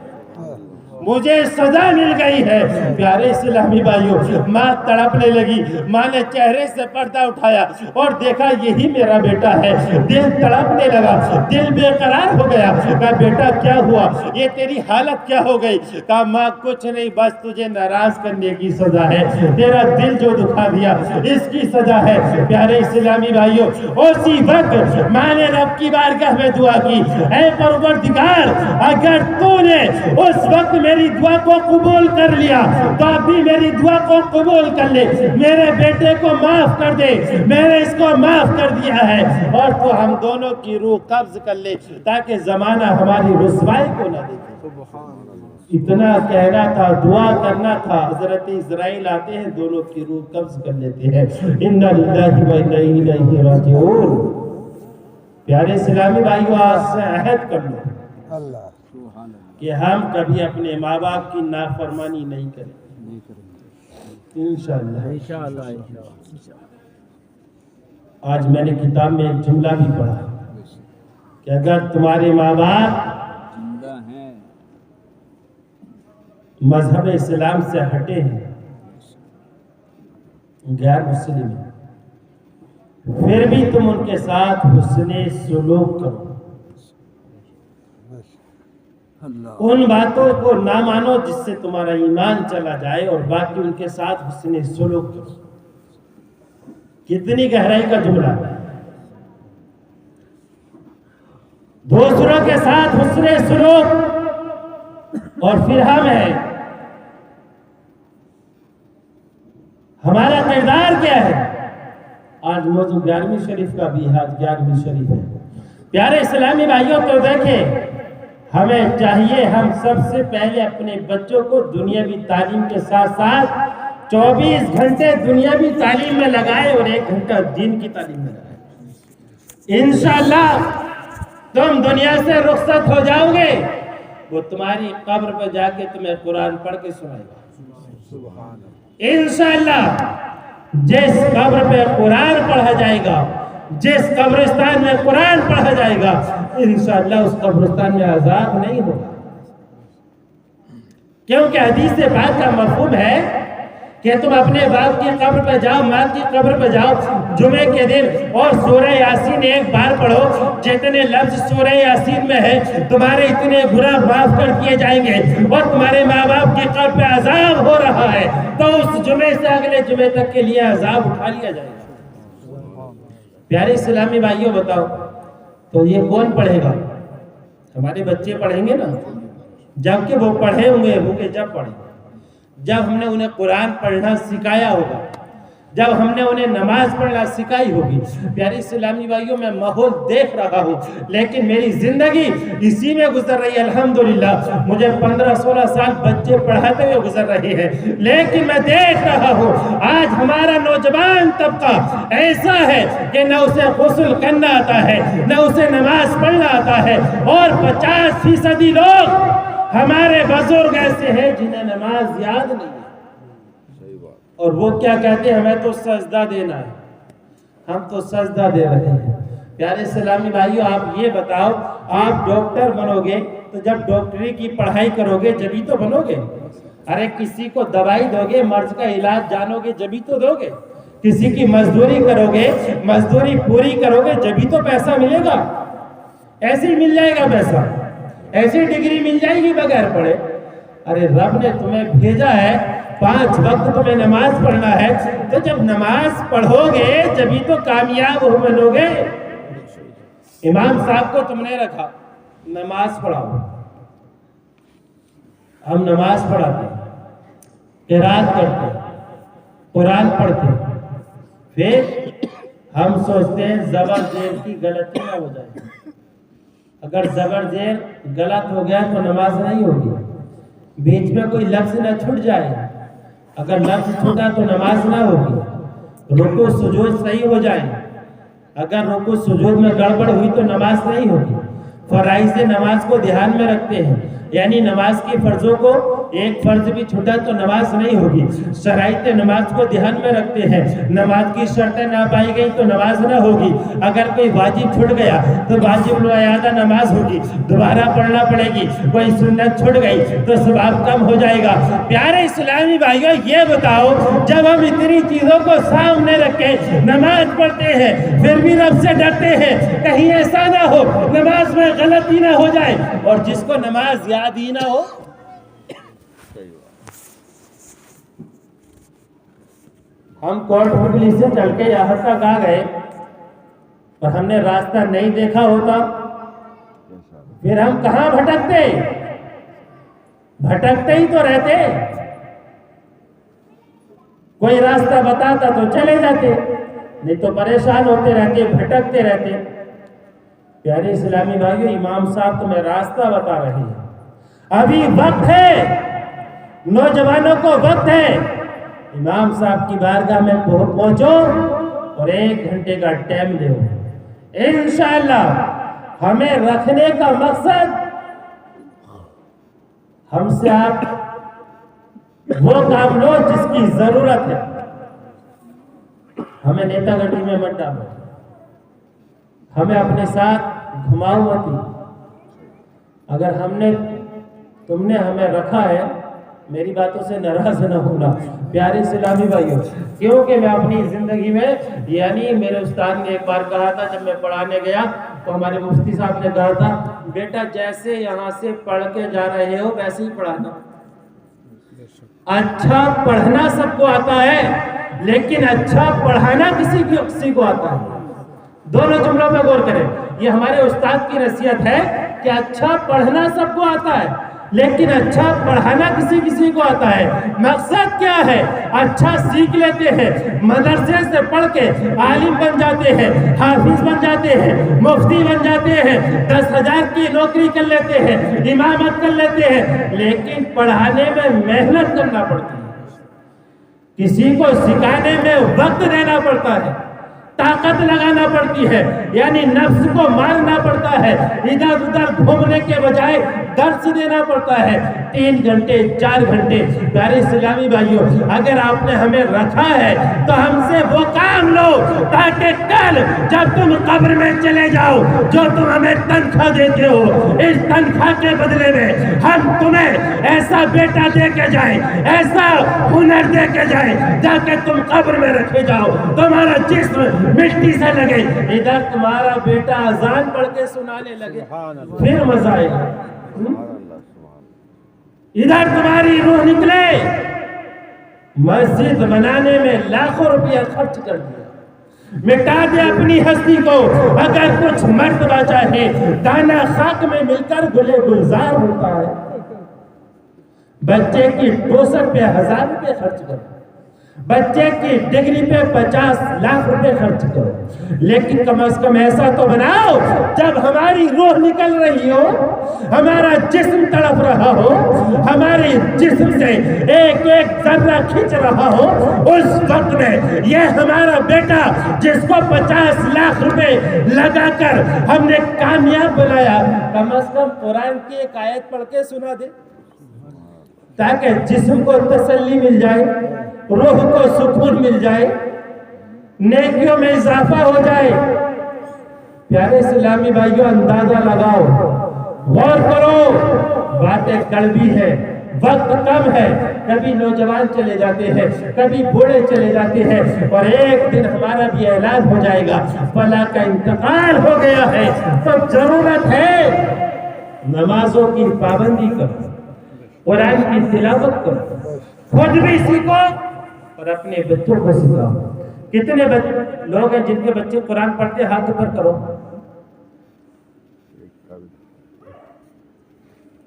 مجھے سزا مل گئی ہے. پیارے اسلامی بھائیوں ماں تڑپنے لگی. ماں نے چہرے سے پردہ اٹھایا اور دیکھا یہی میرا بیٹا ہے. دل تڑپنے لگا, دل بے قرار ہو گیا. کہا بیٹا کیا ہوا, یہ تیری حالت کیا ہو گئی. کہا ماں کچھ نہیں, بس تجھے ناراض کرنے کی سزا ہے, تیرا دل جو دکھا دیا اس کی سزا ہے. پیارے اسلامی بھائیوں اسی وقت ماں نے رب کی بارگاہ میں دعا کی, اے پروردگار اگر تو نے اس وقت میری دعا کو قبول کر لیا تو اب بھی میری دعا کو قبول کر لے، میرے بیٹے کو معاف کر دے، میں نے اس کو معاف کر دیا ہے، اور تو ہم دونوں کی روح قبض کر لے تاکہ زمانہ ہماری رسوائی کو نہ دیکھے۔ اتنا کہنا تھا، دعا کرنا تھا، حضرت اسرائیل آتے ہیں، دونوں کی روح قبض کر لیتے ہیں۔ انا للہ و انا الیہ راجعون۔ پیارے اسلامی بھائیو، آج سے عہد کر لو اللہ کہ ہم کبھی اپنے ماں باپ کی نافرمانی نہیں کریں گے، انشاءاللہ۔ آج میں نے کتاب میں ایک جملہ بھی پڑھا کہ اگر تمہارے ماں باپ مذہب اسلام سے ہٹے ہیں، غیر مسلم ہیں، پھر بھی تم ان کے ساتھ حسن سلوک کرو، ان باتوں کو نہ مانو جس سے تمہارا ایمان چلا جائے، اور باقی ان کے ساتھ حسن سلوک کرو۔ کتنی گہرائی کا جملہ ہے۔ دوسروں کے ساتھ حسن سلوک، اور پھر ہم ہیں، ہمارا کردار کیا ہے؟ آج موضوع 11ویں شریف کا بھی ہے، آج 11ویں شریف ہے۔ پیارے اسلامی بھائیوں، تو دیکھیں، ہمیں چاہیے ہم سب سے پہلے اپنے بچوں کو دنیاوی تعلیم کے ساتھ ساتھ 24 گھنٹے دنیاوی تعلیم میں لگائے اور 1 گھنٹہ دین کی تعلیم میں لگائے۔ انشاءاللہ تم دنیا سے رخصت ہو جاؤ گے، وہ تمہاری قبر پہ جا کے تمہیں قرآن پڑھ کے سنائے گا۔ انشاءاللہ جس قبر پہ قرآن پڑھا جائے گا، جس قبرستان میں قرآن پڑھا جائے گا، انشاءاللہ اس قبرستان میں عذاب نہیں ہوگا، کیونکہ حدیث پاک کا مفہوم ہے کہ تم اپنے باپ کی قبر پہ جاؤ، ماں کی قبر پہ جاؤ جمعے کے دن، اور سورہ یاسین ایک بار پڑھو، جتنے لفظ سورہ یاسین میں ہے تمہارے اتنے گناہ معاف کر دیے جائیں گے، اور تمہارے ماں باپ کی قبر پہ عذاب ہو رہا ہے تو اس جمعے سے اگلے جمعے تک کے لیے عذاب اٹھا لیا جائے گا۔ پیارے اسلامی بھائیوں، بتاؤ تو یہ کون پڑھے گا؟ ہمارے بچے پڑھیں گے نا، جبکہ وہ پڑھے ہوں گے جب پڑھیں، جب ہم نے انہیں قرآن پڑھنا سکھایا ہوگا، جب ہم نے انہیں نماز پڑھنا سکھائی ہوگی۔ پیارے اسلامی بھائیوں، میں ماحول دیکھ رہا ہوں، لیکن میری زندگی اسی میں گزر رہی ہے، الحمدللہ۔ مجھے 15-16 سال بچے پڑھاتے ہوئے گزر رہے ہیں، لیکن میں دیکھ رہا ہوں آج ہمارا نوجوان طبقہ ایسا ہے کہ نہ اسے غسل کرنا آتا ہے، نہ اسے نماز پڑھنا آتا ہے، اور 50% لوگ ہمارے بزرگ ایسے ہیں جنہیں نماز یاد نہیں ہے، اور وہ کیا کہتے ہیں؟ ہمیں تو سجدہ دینا ہے، ہم تو سجدہ دے رہے ہیں۔ پیارے اسلامی بھائیو، آپ یہ بتاؤ، آپ ڈاکٹر بنو گے تو جب ڈاکٹری کی پڑھائی کرو گے جبھی تو بنو گے۔ ارے کسی کو دوائی دو گے، مرض کا علاج جانو گے جبھی تو دو گے۔ کسی کی مزدوری کرو گے، مزدوری پوری کرو گے جبھی تو پیسہ ملے گا۔ ایسے ہی مل جائے گا پیسہ؟ ایسی ڈگری مل جائے گی بغیر پڑھے؟ ارے رب نے تمہیں بھیجا ہے 5 وقت تمہیں نماز پڑھنا ہے، تو جب نماز پڑھو گے جبھی تو کامیاب ہو بنو گے۔ امام صاحب کو تم نے رکھا، نماز پڑھاؤ، ہم نماز پڑھاتے ہیں، قرات کرتے ہیں، قرآن پڑھتے ہیں، پھر ہم سوچتے ہیں زبر زیر کی غلطی نہ ہو جائے۔ اگر زبر زیر غلط ہو گیا تو نماز نہیں ہوگی، بیچ میں کوئی لفظ نہ چھوٹ جائے، اگر لفظ چھوٹا تو نماز نہ ہوگی، رکوع سجود صحیح ہو جائے، اگر رکوع سجود میں گڑبڑ ہوئی تو نماز نہیں ہوگی۔ فرائض نماز کو دھیان میں رکھتے ہیں، یعنی نماز کی فرضوں کو ایک فرض بھی چھوٹا تو نماز نہیں ہوگی۔ شرائط نماز کو دھیان میں رکھتے ہیں، نماز کی شرطیں نہ پائی گئی تو نماز نہ ہوگی۔ اگر کوئی واجب چھوٹ گیا تو واجب العیادہ نماز ہوگی، دوبارہ پڑھنا پڑے گی۔ کوئی سنت چھوٹ گئی تو ثواب کم ہو جائے گا۔ پیارے اسلامی بھائیوں، یہ بتاؤ، جب ہم اتنی چیزوں کو سامنے رکھے نماز پڑھتے ہیں پھر بھی رب سے ڈرتے ہیں کہیں ایسا نہ ہو نماز میں غلطی نہ ہو جائے، اور جس کو نماز یاد ہی نہ ہو۔ ہم کوٹ پگلی سے چل کے یہاں تک آ گئے اور ہم نے راستہ نہیں دیکھا ہوتا، پھر ہم کہاں بھٹکتے؟ بھٹکتے ہی تو رہتے، کوئی راستہ بتاتا تو چلے جاتے، نہیں تو پریشان ہوتے رہتے، بھٹکتے رہتے۔ پیارے اسلامی بھائیو، امام صاحب تمہیں راستہ بتا رہے ہیں، ابھی وقت ہے، نوجوانوں کو وقت ہے، امام صاحب کی بارگاہ میں پہنچو اور 1 گھنٹے کا ٹائم دو، انشاءاللہ ہمیں رکھنے کا مقصد ہم سے آپ وہ کام لو جس کی ضرورت ہے، ہمیں نیتا گٹی میں مت ڈالو، ہمیں اپنے ساتھ گھماؤ متی۔ اگر تم نے ہمیں رکھا ہے، میری باتوں سے ناراض نہ ہونا پیارے اسلامی بھائیوں، کیونکہ میں اپنی زندگی میں، یعنی میرے استاد نے ایک بار کہا تھا، جب میں پڑھانے گیا تو ہمارے مفتی صاحب نے کہا تھا، بیٹا جیسے یہاں سے پڑھ کے جا رہے ہو ویسے ہی پڑھانا۔ اچھا پڑھنا سب کو آتا ہے، لیکن اچھا پڑھانا کسی کو آتا ہے۔ دونوں جملوں میں غور کریں، یہ ہمارے استاد کی نصیحت ہے کہ اچھا پڑھنا سب کو آتا ہے، لیکن اچھا پڑھانا کسی کو آتا ہے۔ مقصد کیا ہے؟ اچھا سیکھ لیتے ہیں، مدرسے سے پڑھ کے عالم بن جاتے ہیں، حافظ بن جاتے ہیں، مفتی بن جاتے ہیں، 10,000 کی نوکری کر لیتے ہیں، امامت کر لیتے ہیں، لیکن پڑھانے میں محنت کرنا پڑتی ہے، کسی کو سکھانے میں وقت دینا پڑتا ہے، طاقت لگانا پڑتی ہے، یعنی نفس کو مارنا پڑتا ہے، ادھر ادھر گھومنے کے بجائے درس دینا پڑتا ہے 3 گھنٹے 4 گھنٹے۔ پیارے اسلامی بھائیوں، اگر آپ نے ہمیں رکھا ہے تو ہم سے وہ کام لو تاکہ کل جب تم قبر میں چلے جاؤ، جو تم ہمیں تنخواہ دیتے ہو، اس تنخواہ کے بدلے میں ہم تمہیں ایسا بیٹا دے کے جائیں، ایسا ہنر دے کے جائیں، تاکہ تم قبر میں رکھے جاؤ، تمہارا جسم مٹی سے لگے، ادھر تمہارا بیٹا اذان پڑھ کے سنانے لگے، پھر مزہ آئے گا۔ ادھر تمہاری روح نکلے، مسجد بنانے میں لاکھوں روپیہ خرچ کر دیا، مٹا دے اپنی ہستی کو، اگر کچھ مرتبہ چاہے دانا خاک میں مل کر گلے گلزار ہوتا ہے۔ بچے کی ٹوسن پہ 1000 روپے خرچ کرو، بچے کی ڈگری پہ 50 لاکھ روپے خرچ کرو، لیکن کم از کم ایسا تو بناؤ جب ہماری روح نکل رہی ہو، ہمارا جسم تڑپ رہا ہو، ہمارے جسم سے ایک ایک ذرہ کھینچ رہا ہو، اس وقت میں یہ ہمارا بیٹا جس کو 50 لاکھ روپے لگا کر ہم نے کامیاب بنایا، کم از کم قرآن کی ایک آیت پڑھ کے سنا دے، تاکہ جسم کو تسلی مل جائے، روح کو سکون مل جائے، نیکیوں میں اضافہ ہو جائے۔ پیارے اسلامی بھائیوں، اندازہ لگاؤ، غور کرو، باتیں کڑوی ہے، وقت کم ہے، کبھی نوجوان چلے جاتے ہیں، کبھی بوڑھے چلے جاتے ہیں، اور ایک دن ہمارا بھی اعلان ہو جائے گا، فلاں کا انتقال ہو گیا ہے۔ تو ضرورت ہے نمازوں کی پابندی کرو، قرآن کی تلاوت کرو، خود بھی سیکھو اور اپنے بچوں کو سکھاؤ۔ کتنے لوگ ہیں جن کے بچے قرآن پڑھتے؟ ہاتھ اوپر کرو۔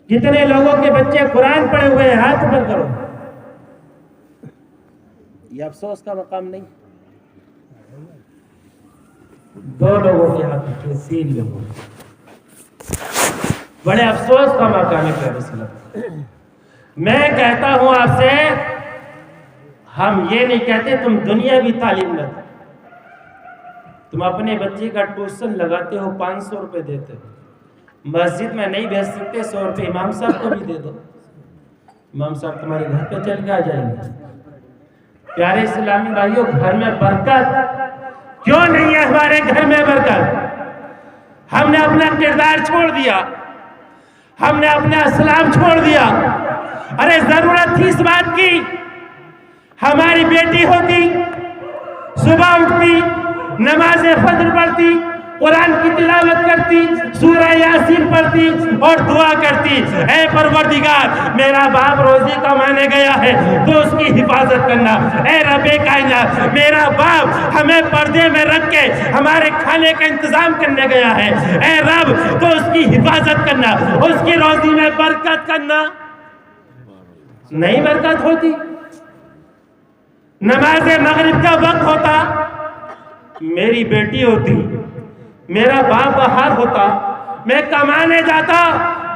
کتنے لوگوں کے بچے قرآن پڑھے ہوئے ہیں؟ ہاتھ اوپر کرو۔ یہ افسوس کا مقام نہیں، 2 لوگوں کے ہاتھ اوپر، 3 لوگوں، بڑے افسوس کا مقام ہے۔ پیارے اسلام، میں کہتا ہوں آپ سے، ہم یہ نہیں کہتے تم دنیاوی تعلیم نہ دو، تم اپنے بچے کا ٹیوشن لگاتے ہو، 500 روپے دیتے ہو، مسجد میں نہیں بھیج سکتے، 100 روپے امام صاحب کو بھی دے دو، امام صاحب تمہارے گھر پہ چل کے آ جائیں گے۔ پیارے اسلامی بھائیوں، گھر میں برکت کیوں نہیں ہے؟ ہمارے گھر میں برکت، ہم نے اپنا کردار چھوڑ دیا، ہم نے اپنا اسلام چھوڑ دیا۔ ارے ضرورت تھی اس بات کی، ہماری بیٹی ہوتی، صبح اٹھتی، نماز فجر پڑھتی، قرآن کی تلاوت کرتی، سورہ یاسین پڑھتی اور دعا کرتی، اے پروردگار میرا باپ روزی کمانے گیا ہے تو اس کی حفاظت کرنا، اے رب کائنات میرا باپ ہمیں پردے میں رکھ کے ہمارے کھانے کا انتظام کرنے گیا ہے، اے رب تو اس کی حفاظت کرنا، اس کی روزی میں برکت کرنا۔ نہیں برکت ہوتی؟ نماز مغرب کا وقت ہوتا، میری بیٹی ہوتی، میرا باپ باہر ہوتا، میں کمانے جاتا،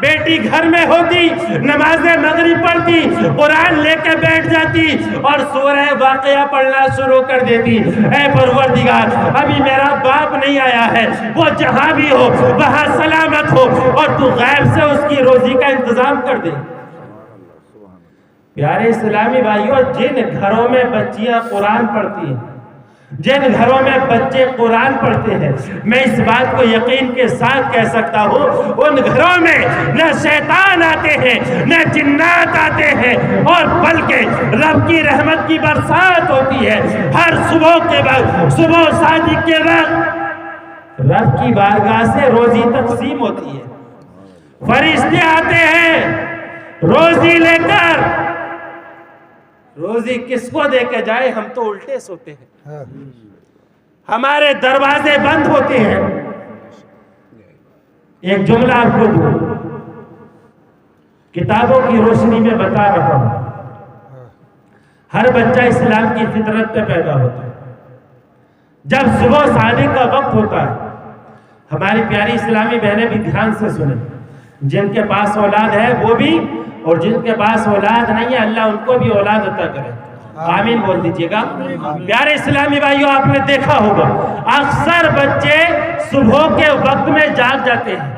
بیٹی گھر میں ہوتی، نماز مغرب پڑھتی، قرآن لے کے بیٹھ جاتی اور سورہ واقعہ پڑھنا شروع کر دیتی، اے پروردگار ابھی میرا باپ نہیں آیا ہے، وہ جہاں بھی ہو وہاں سلامت ہو اور تو غیب سے اس کی روزی کا انتظام کر دے۔ پیارے اسلامی بھائیوں، جن گھروں میں بچیاں قرآن پڑھتی ہیں، جن گھروں میں بچے قرآن پڑھتے ہیں، میں اس بات کو یقین کے ساتھ کہہ سکتا ہوں ان گھروں میں نہ شیطان آتے ہیں نہ جنات آتے ہیں، اور بلکہ رب کی رحمت کی برسات ہوتی ہے۔ ہر صبح کے وقت، صبح صادق کے وقت رب کی بارگاہ سے روزی تقسیم ہوتی ہے، فرشتے آتے ہیں روزی لے کر۔ روزی کس کو دے کے جائے؟ ہم تو الٹے سوتے ہیں، ہمارے دروازے بند ہوتے ہیں۔ ایک جملہ آپ کو دوں، کتابوں کی روشنی میں بتا رہا ہوں، ہر بچہ اسلام کی فطرت پہ پیدا ہوتا ہے۔ جب صبح صادق کا وقت ہوتا ہے، ہماری پیاری اسلامی بہنیں بھی دھیان سے سنیں، جن کے پاس اولاد ہے وہ بھی، اور جن کے پاس اولاد نہیں ہے اللہ ان کو بھی اولاد عطا کرے، آمین بول دیجئے گا۔ پیارے اسلامی بھائیوں، آپ نے دیکھا ہوگا اکثر بچے صبح کے وقت میں جاگ جاتے ہیں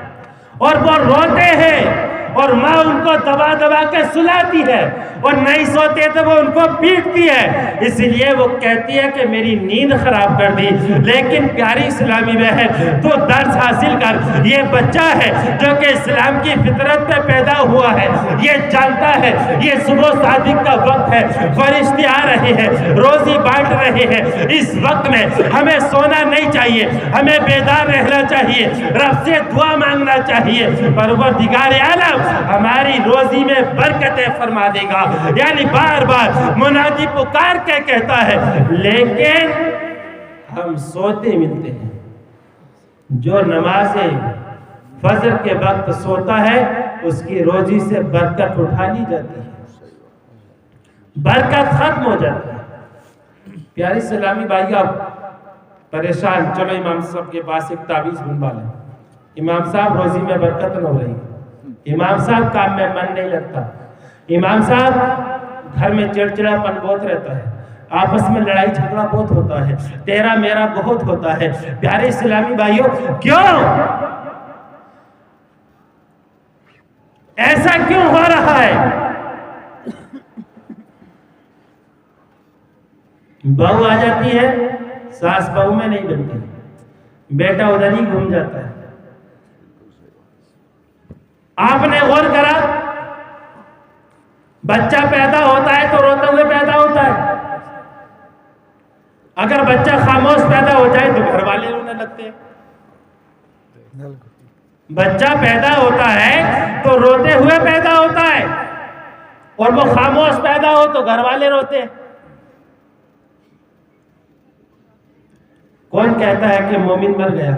اور وہ روتے ہیں، اور ماں ان کو دبا دبا کے سلاتی ہے، اور نہیں سوتے تو وہ ان کو پیٹتی ہے، اس لیے وہ کہتی ہے کہ میری نیند خراب کر دی۔ لیکن پیاری اسلامی بہن، تو درس حاصل کر، یہ بچہ ہے جو کہ اسلام کی فطرت پہ پیدا ہوا ہے، یہ جانتا ہے یہ صبح صادق کا وقت ہے، فرشتے آ رہے ہیں، روزی بانٹ رہے ہیں، اس وقت میں ہمیں سونا نہیں چاہیے، ہمیں بیدار رہنا چاہیے، رب سے دعا مانگنا چاہیے، پروردگار عالم ہماری روزی میں برکتیں فرما دے گا۔ یعنی بار بار منادی پکار کے کہتا ہے، لیکن ہم سوتے ملتے ہیں۔ جو نماز فجر کے وقت سوتا ہے اس کی روزی سے برکت اٹھا لی جاتی ہے، برکت ختم ہو جاتی ہے۔ پیاری اسلامی بھائی، آپ پریشان، چلو امام صاحب کے پاس ایک تعویذ بنوا لیں، امام صاحب روزی میں برکت نہ ہو رہی، امام صاحب کام میں من نہیں لگتا، امام صاحب گھر میں چڑچڑا پن بہت رہتا ہے، آپس میں لڑائی جھگڑا بہت ہوتا ہے، تیرا میرا بہت ہوتا ہے۔ پیارے اسلامی بھائیوں، کیوں ایسا کیوں ہو رہا ہے؟ بہو آ جاتی ہے، ساس بہو میں نہیں بنتی، بیٹا ادھر ہی گھوم جاتا ہے۔ آپ نے غور کرا، بچہ پیدا ہوتا ہے تو روتے ہوئے پیدا ہوتا ہے، اگر بچہ خاموش پیدا ہو جائے تو گھر والے رونے لگتے ہیں۔ بچہ پیدا ہوتا ہے تو روتے ہوئے پیدا ہوتا ہے، اور وہ خاموش پیدا ہو تو گھر والے روتے ہیں۔ کون کہتا ہے کہ مومن مر گیا،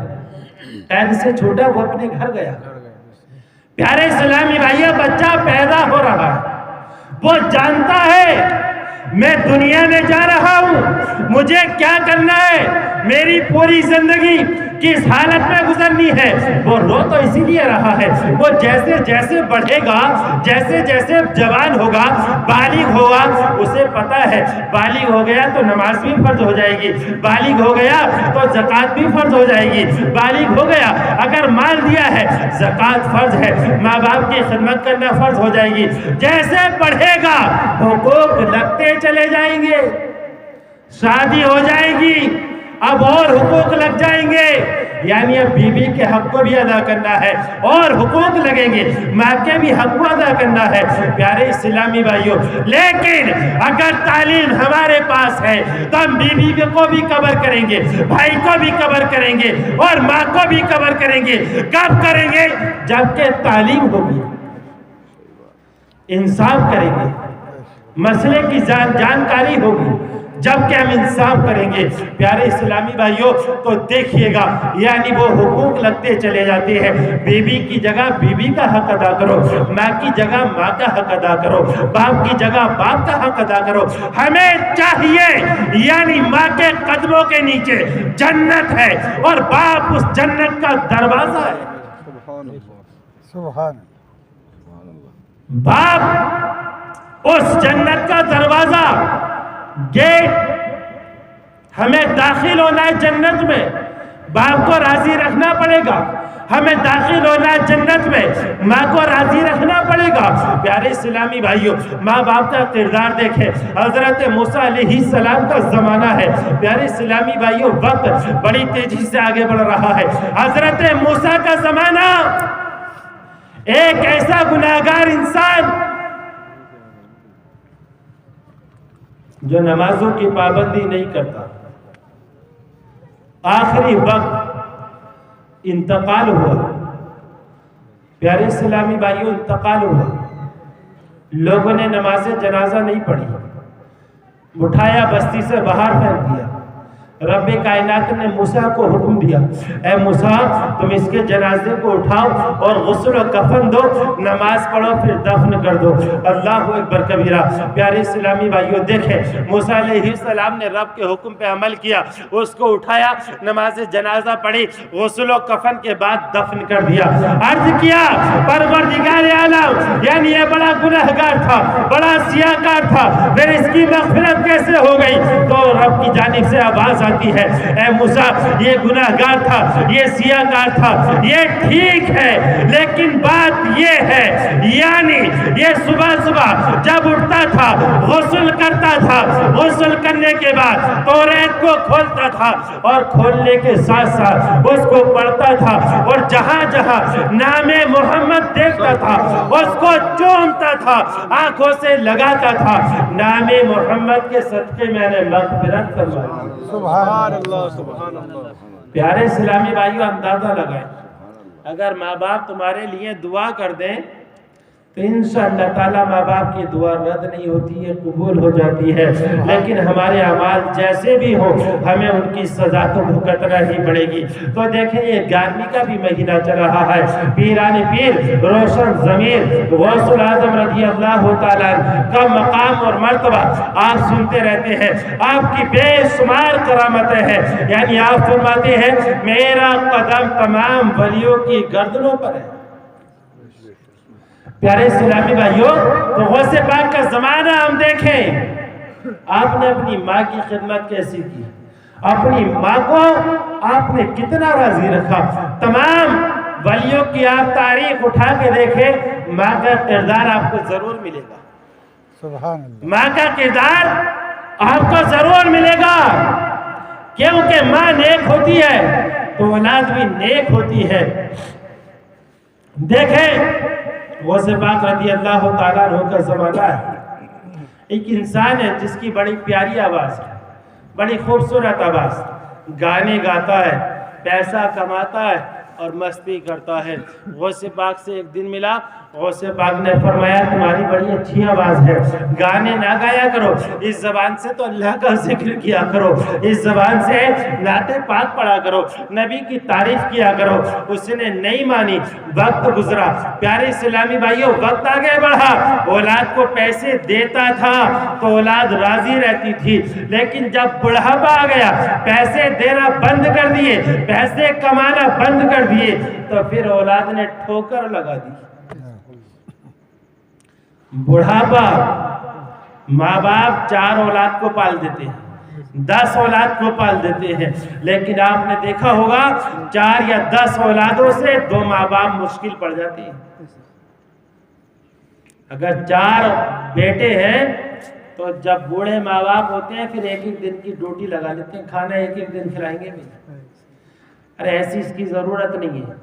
قید سے چھوٹا وہ اپنے گھر گیا؟ پیارے اسلامی بھائیوں، بچہ پیدا ہو رہا ہے، وہ جانتا ہے میں دنیا میں جا رہا ہوں، مجھے کیا کرنا ہے، میری پوری زندگی کس حالت میں گزرنی ہے۔ وہ رو تو اسی لیے رہا ہے، وہ جیسے جیسے بڑھے گا، جیسے جیسے جوان ہوگا، بالغ ہوگا، اسے پتا ہے بالغ ہو گیا تو نماز بھی فرض ہو جائے گی، بالغ ہو گیا تو زکوٰۃ بھی فرض ہو جائے گی، بالغ ہو گیا اگر مال دیا ہے زکوٰۃ فرض ہے، ماں باپ کی خدمت کرنا فرض ہو جائے گی۔ جیسے بڑھے گا حقوق لگتے چلے جائیں گے، شادی ہو جائے گی، اب اور حقوق لگ جائیں گے، یعنی اب بیوی کے حق کو بھی ادا کرنا ہے، اور حقوق لگیں گے، ماں کے بھی حق کو ادا کرنا ہے۔ پیارے اسلامی بھائیوں، لیکن اگر تعلیم ہمارے پاس ہے تو ہم بیوی کو بھی کور کریں گے، بھائی کو بھی کور کریں گے، اور ماں کو بھی کور کریں گے۔ کب کریں گے؟ جبکہ تعلیم ہوگی، انصاف کریں گے، مسئلے کی جانکاری ہوگی، جب کہ ہم انصاف کریں گے پیارے اسلامی بھائیوں تو دیکھیے گا یعنی وہ حقوق لگتے چلے جاتے ہیں. بیوی کی جگہ بیوی کا حق ادا کرو, ماں کی جگہ ماں کا حق ادا کرو, باپ کی جگہ باپ کا حق ادا کرو. ہمیں چاہیے یعنی ماں کے قدموں کے نیچے جنت ہے اور باپ اس جنت کا دروازہ ہے. سبحان باپ اس جنت کا دروازہ گیٹ, ہمیں داخل ہونا ہے جنت میں, باپ کو راضی رکھنا پڑے گا. ہمیں داخل ہونا ہے جنت میں, ماں کو راضی رکھنا پڑے گا. پیارے اسلامی بھائیوں ماں باپ کا کردار دیکھیں. حضرت موسیٰ علیہ السلام کا زمانہ ہے. پیارے اسلامی بھائیوں وقت بڑی تیزی سے آگے بڑھ رہا ہے. حضرت موسیٰ کا زمانہ, ایک ایسا گناہگار انسان جو نمازوں کی پابندی نہیں کرتا, آخری وقت انتقال ہوا. پیارے اسلامی بھائیوں انتقال ہوا, لوگوں نے نماز جنازہ نہیں پڑھی, اٹھایا بستی سے باہر پھینک دیا. رب کائنات نے موسیٰ کو حکم دیا, اے موسیٰ تم اس کے جنازے کو اٹھاؤ اور غسل و کفن دو, نماز پڑھو پھر دفن کر دو. اللہ اکبر کبیرہ. پیارے اسلامی بھائیوں دیکھیں موسیٰ علیہ السلام نے رب کے حکم پہ عمل کیا, اس کو اٹھایا, نماز جنازہ پڑھی, غسل و کفن کے بعد دفن کر دیا. عرض کیا پروردگار عالم یعنی یہ بڑا گنہگار تھا, بڑا سیاہکار تھا, پھر اس کی مغفرت کیسے ہو گئی؟ تو رب کی جانب سے آواز آتی ہے, اے موسیٰ یہ گناہگار تھا, یہ سیاہکار تھا, یہ ٹھیک ہے, لیکن بات یہ ہے یعنی یہ صبح صبح جب اٹھتا تھا غسل کرتا تھا, غسل کرنے کے بعد توریت کو کھولتا تھا اور کھولنے کے ساتھ ساتھ اس کو پڑھتا تھا, اور جہاں جہاں نام محمد دیکھتا تھا اس کو چومتا تھا, آنکھوں سے لگاتا تھا. نام محمد کے صدقے میں نے مغفرت فرمائی. سبحان اللہ سبحان اللہ. پیارے اسلامی بھائیوں اندازہ لگائیں, اگر ماں باپ تمہارے لیے دعا کر دیں تو انشاءاللہ تعالیٰ ماں باپ کی دعا رد نہیں ہوتی ہے, قبول ہو جاتی ہے. لیکن ہمارے اعمال جیسے بھی ہوں ہمیں ان کی سزا تو بھگتنا ہی پڑے گی. تو دیکھیں یہ 11ویں کا بھی مہینہ چل رہا ہے. پیران پیر روشن ضمیر غوث العظم رضی اللہ تعالیٰ کا مقام اور مرتبہ آپ سنتے رہتے ہیں, آپ کی بے شمار کرامتیں ہیں. یعنی آپ فرماتے ہیں میرا قدم تمام ولیوں کی گردنوں پر ہے. پیارے اسلامی بھائیوں تو غوث پاک کا زمانہ ہم دیکھیں, آپ نے اپنی ماں کی خدمت کیسی کی, اپنی ماں کو آپ نے کتنا راضی رکھا. تمام ولیوں کی آپ تاریخ اٹھا کے دیکھیں, ماں کا کردار آپ کو ضرور ملے گا. سبحان اللہ. ماں کا کردار آپ کو ضرور ملے گا, کیونکہ ماں نیک ہوتی ہے تو اولاد بھی نیک ہوتی ہے. دیکھیں غوث پاک رضی اللہ تعالیٰ عنہ کا زمانہ ہے. ایک انسان ہے جس کی بڑی پیاری آواز ہے, بڑی خوبصورت آواز, گانے گاتا ہے, پیسہ کماتا ہے اور مستی کرتا ہے. غوث پاک سے ایک دن ملا, غوث پاک نے فرمایا تمہاری بڑی اچھی آواز ہے, گانے نہ گایا کرو, اس زبان سے تو اللہ کا ذکر کیا کرو, اس زبان سے نعت پاک پڑھا کرو, نبی کی تعریف کیا کرو. اس نے نہیں مانی. وقت گزرا. پیارے اسلامی بھائیوں وقت آگے بڑھا, اولاد کو پیسے دیتا تھا تو اولاد راضی رہتی تھی, لیکن جب بڑھاپا آ گیا پیسے دینا بند کر دیے, پیسے کمانا بند کر دیے, تو پھر اولاد نے ٹھوکر لگا دی. بڑھاپا, ماں باپ 4 اولاد کو پال دیتے ہیں, 10 اولاد کو پال دیتے ہیں, لیکن آپ نے دیکھا ہوگا 4 یا 10 اولادوں سے 2 ماں باپ مشکل پڑ جاتے ہیں. اگر 4 بیٹے ہیں تو جب بوڑھے ماں باپ ہوتے ہیں پھر ایک دن کی ڈیوٹی لگا لیتے ہیں, کھانا ایک دن کھلائیں گے بھی. ارے ایسی اس کی ضرورت نہیں ہے.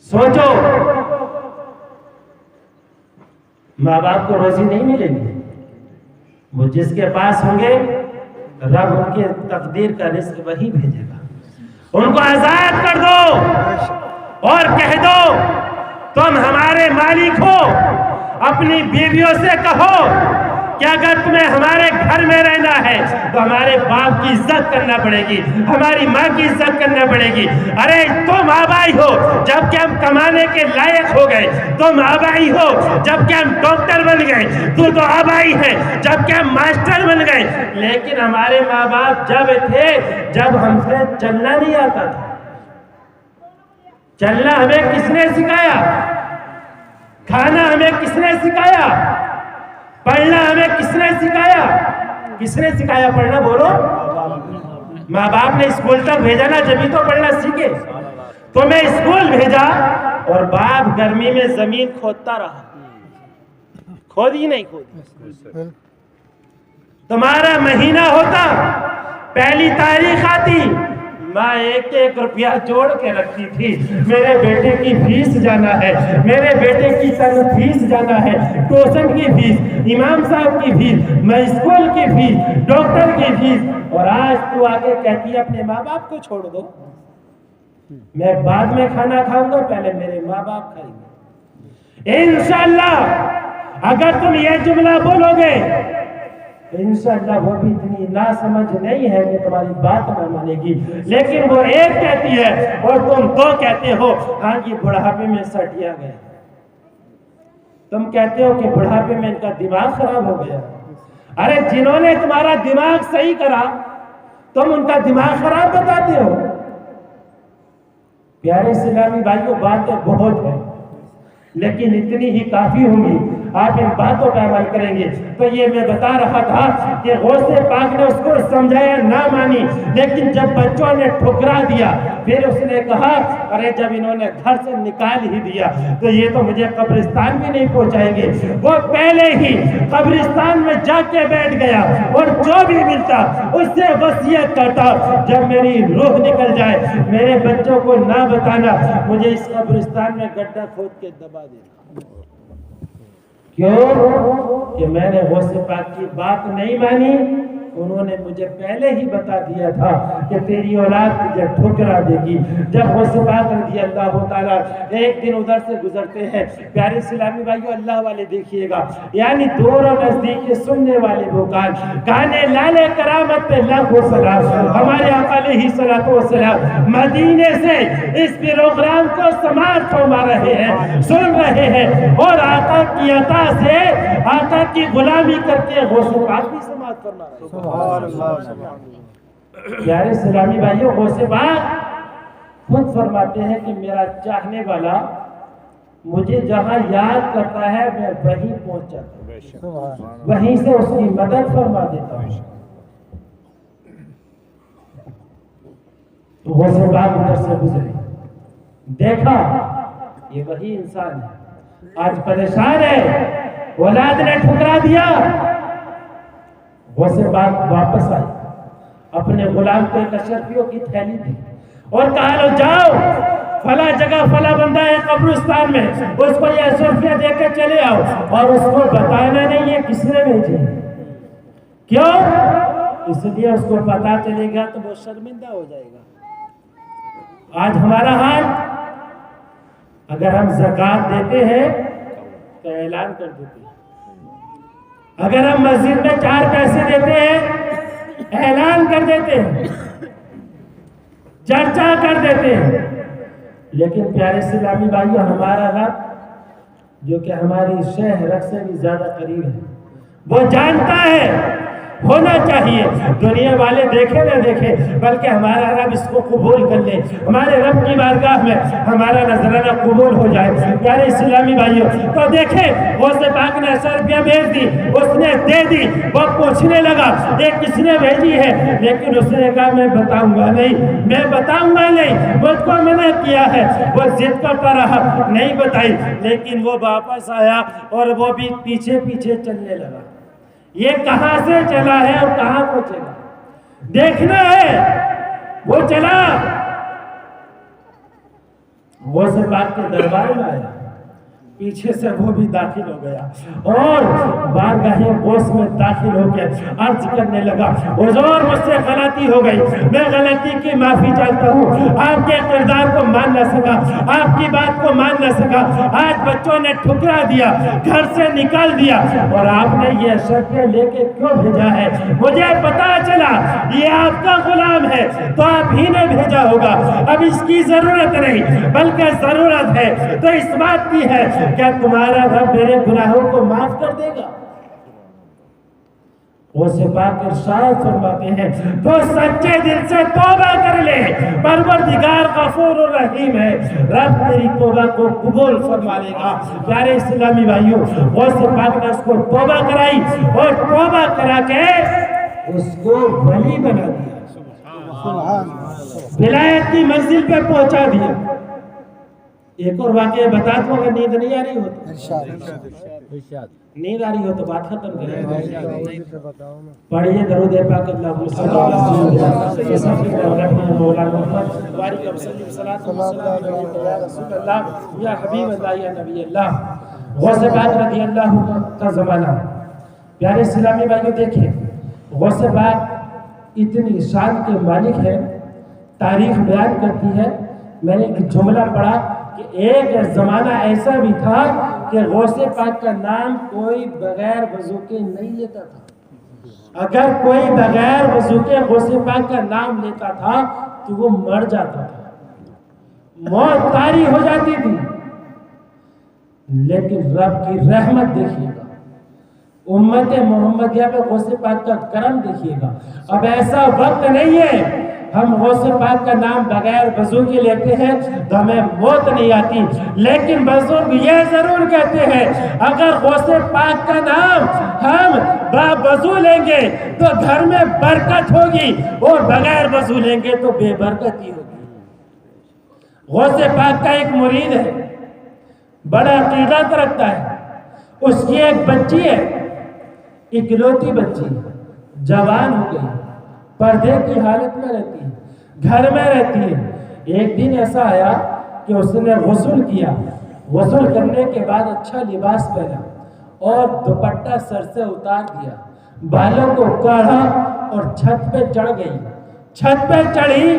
سوچو ماں باپ کو روزی نہیں ملے گی, وہ جس کے پاس ہوں گے رب ان کے تقدیر کا رزق وہی بھیجے گا. ان کو آزاد کر دو اور کہہ دو تم ہمارے مالک ہو. اپنی بیویوں سے کہو کہ اگر تمہیں ہمارے گھر میں رہنا ہے تو ہمارے باپ کی عزت کرنا پڑے گی، ہماری ماں کی عزت کرنا پڑے گی۔ ارے تم آبائی ہو جب کہ ہم کمانے کے لائق ہو گئے، تم آبائی ہو جب کہ ہم ڈاکٹر بن گئے، تو آبائی ہے جب کہ ہم ماسٹر بن گئے۔ لیکن ہمارے ماں باپ جب تھے جب ہم سے چلنا نہیں آتا تھا۔ چلنا ہمیں کس نے سکھایا؟ کھانا ہمیں کس نے سکھایا؟ پڑھنا ہمیں کس نے سکھایا؟ کس نے سکھایا پڑھنا؟ بولو۔ ماں باپ نے اسکول تک بھیجا نا، جبھی تو پڑھنا سیکھے۔ تو میں اسکول بھیجا اور باپ گرمی میں زمین کھودتا رہا، کھودی نہیں کھودی۔ تمہارا مہینہ ہوتا، پہلی تاریخ آتی، ماں ایک ایک روپیہ جوڑ کے رکھتی تھی، میرے بیٹے کی فیس جانا ہے، میرے بیٹے کی فیس جانا ہے، ٹیوشن کی فیس، امام صاحب کی فیس، میں اسکول کی فیس، ڈاکٹر کی فیس۔ اور آج تو آگے کہتی ہے اپنے ماں باپ کو چھوڑ دو، میں بعد میں کھانا کھاؤں گا، پہلے میرے ماں باپ کھائیں گے۔ انشاءاللہ اگر تم یہ جملہ بولو گے، انشاءاللہ وہ بھی اتنی ناسمجھ نہیں ہے کہ تمہاری بات نہ مانے گی، لیکن وہ ایک کہتی ہے اور تم دو کہتے ہو۔ ہاں یہ بڑھاپے میں سٹیا گیا، تم کہتے ہو کہ بڑھاپے میں ان کا دماغ خراب ہو گیا۔ ارے جنہوں نے تمہارا دماغ صحیح کرا تم ان کا دماغ خراب بتاتے ہو۔ پیارے اسلامی بھائیوں، باتیں بہت ہیں لیکن اتنی ہی کافی ہوں گی۔ آپ ان باتوں پہ عمل کریں گے تو یہ میں بتا رہا تھا کہ غوث پاک نے اس کو سمجھایا، نہ مانی، لیکن جب بچوں نے ٹھکرا دیا پھر اس نے کہا ارے جب انہوں نے گھر سے نکال ہی دیا تو یہ تو مجھے قبرستان بھی نہیں پہنچائیں گے۔ وہ پہلے ہی قبرستان میں جا کے بیٹھ گیا اور جو بھی ملتا اس سے وصیت کرتا، جب میری روح نکل جائے میرے بچوں کو نہ بتانا، مجھے اس قبرستان میں گڈھا کھود کے دبا دینا۔ کیوں؟ کہ میں نے غوث پاک کی بات نہیں مانی، انہوں نے مجھے پہلے ہی بتا دیا تھا کہ تیری اولاد تجھے ٹھکرا دے گی۔ جب غوث پاک رضی اللہ تعالیٰ ایک دن ادھر سے گزرتے ہیں، پیارے اسلامی بھائیو اللہ والے دیکھیے گا، یعنی دور و نزدیک کے سننے والے بھوکان گانے لالے کرامت پہ لاکھوں سلام، ہمارے آقا علیہ الصلوۃ والسلام مدینے سے اس پروگرام کو سماعت فرما رہے ہیں، سن رہے ہیں، اور آقا کی عطا سے آقا کی غلامی کر کے غوث پاک بھی سماعت فرما رہے ہیں۔ سبحان اللہ۔ پیارے اسلامی بھائیوں، غوث پاک خود فرماتے ہیں کہ میرا چاہنے والا مجھے جہاں یاد کرتا ہے میں وہیں پہنچ جاتا ہوں، وہیں سے اس کی مدد فرما دیتا ہوں۔ تو غوث پاک ادھر سے گزرے، دیکھا یہ وہی انسان ہے، آج پریشان ہے، اولاد نے ٹھکرا دیا۔ غوث پاک واپس آئے، اپنے غلام کو ایک اشرفیوں کی تھیلی دی اور کہا لو جاؤ فلاں جگہ فلاں بندہ ہے قبرستان میں، اس کو یہ اشرفیاں دے کے چلے آؤ، اور اس کو بتانا نہیں یہ کس نے بھیجی۔ کیوں؟ اس لیے اس کو پتا چلے گا تو وہ شرمندہ ہو جائے گا۔ آج ہمارا حال، اگر ہم زکوٰۃ دیتے ہیں تو اعلان کر دیتے ہیں، اگر ہم مسجد میں 4 پیسے دیتے ہیں اعلان کر دیتے ہیں، چرچا کر دیتے ہیں، لیکن پیارے اسلامی بھائیو ہمارا رب جو کہ ہماری شہ رگ سے بھی زیادہ قریب ہے، وہ جانتا ہے ہونا چاہیے، دنیا والے دیکھیں نہ دیکھیں بلکہ ہمارا رب اس کو قبول کر لے، ہمارے رب کی بارگاہ میں ہمارا نذرانہ قبول ہو جائے۔ پیارے اسلامی بھائیوں، تو دیکھیں غوث پاک نے 100 روپیہ بھیج دی، اس نے دے دی، وہ پوچھنے لگا یہ کس نے بھیجی ہے، لیکن اس نے کہا میں بتاؤں گا نہیں، میں بتاؤں گا نہیں، مجھ کو منع کیا ہے۔ وہ ضد کرتا رہا، نہیں بتائی، لیکن وہ واپس آیا اور وہ بھی پیچھے پیچھے چلنے لگا۔ یہ کہاں سے چلا ہے اور کہاں پہنچے گا دیکھنا ہے۔ وہ چلا غوث پاک کے دربار میں آیا، پیچھے سے وہ بھی داخل ہو گیا اور بارگاہ غوث میں داخل ہو کے عرض کرنے لگا حضور مجھ سے غلطی ہو گئی، میں غلطی کی معافی چاہتا ہوں، آپ کے کردار کو مان نہ سکا، آپ کی بات کو مان نہ سکا، آج بچوں نے ٹھکرا دیا، گھر سے نکال دیا، اور آپ نے یہ شرطیں لے کے کیوں بھیجا ہے؟ مجھے پتا چلا یہ آپ کا غلام ہے تو آپ ہی نے بھیجا ہوگا، اب اس کی ضرورت نہیں بلکہ ضرورت ہے تو اس بات کی ہے کیا تمہارا رب میرے گناہوں کو معاف کر دے گا؟ وہ پاک ارشاد فرماتے ہیں تو سچے دل سے توبہ کر لے، پروردگار غفور الرحیم ہے، رب تیری توبہ کو قبول فرما لے گا۔ پیارے اسلامی بھائیوں، وہ پاک نے اس کو توبہ کرائی اور توبہ کرا کے اس کو ولی بنا دیا، ولایت کی منزل پہ پہنچا دیا۔ ایک اور واقعہ بتا دوں، اگر نیند نہیں آ رہی ہو تو نیند آ رہی ہو تو بات ختم کریں، پڑھیے درود پاک اللہم صلی اللہ علیہ وسلم مولانا محمد بارک وسلم صلاۃ یا رسول اللہ یا حبیب اللہ یا نبی اللہ۔ غوث پاک رضی اللہ کا زمانہ، پیارے اسلامی بھائیوں دیکھیں، غوث پاک اتنی شان کے مالک ہے، تاریخ بیان کرتی ہے۔ میں نے ایک جملہ پڑھا کہ ایک زمانہ ایسا بھی تھا کہ غوث پاک کا نام کوئی بغیر وضو کے نہیں لیتا تھا، اگر کوئی بغیر وضو کے غوث پاک کا نام لیتا تھا تو وہ مر جاتا تھا، موت طاری ہو جاتی تھی۔ لیکن رب کی رحمت دیکھیے گا، امت محمدیہ پہ غوث پاک کا کرم دیکھیے گا۔ اب ایسا وقت نہیں ہے ہم غوث پاک کا نام بغیر وضو کے لیتے ہیں تو ہمیں موت نہیں آتی، لیکن بزرگ یہ ضرور کہتے ہیں اگر غوث پاک کا نام ہم وضو لیں گے تو گھر میں برکت ہوگی اور بغیر وضو لیں گے تو بے برکتی ہوگی۔ غوث پاک کا ایک مرید ہے، بڑا عقیدت رکھتا ہے، اس کی ایک بچی ہے، اکلوتی بچی، جوان ہو گئی، پردے کی حالت میں رہتی ہے، گھر میں رہتی ہے۔ ایک دن ایسا آیا کہ اس نے غسل کیا، غسل کرنے کے بعد اچھا لباس پہنا اور دوپٹہ سر سے اتار دیا، بالوں کو کاڑھا اور چھت پہ چڑھ گئی، چھت پہ چڑھی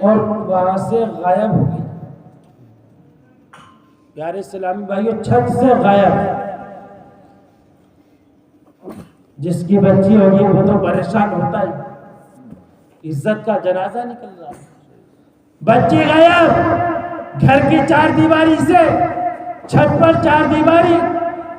اور وہاں سے غائب ہو گئی۔ پیارے اسلامی بھائیوں، چھت سے غائب، جس کی بچی ہوگی وہ تو پریشان ہوتا ہی، عزت کا جنازہ نکل رہا، بچی غائب، گھر کی چار دیواری سے، چھت پر چار دیواری،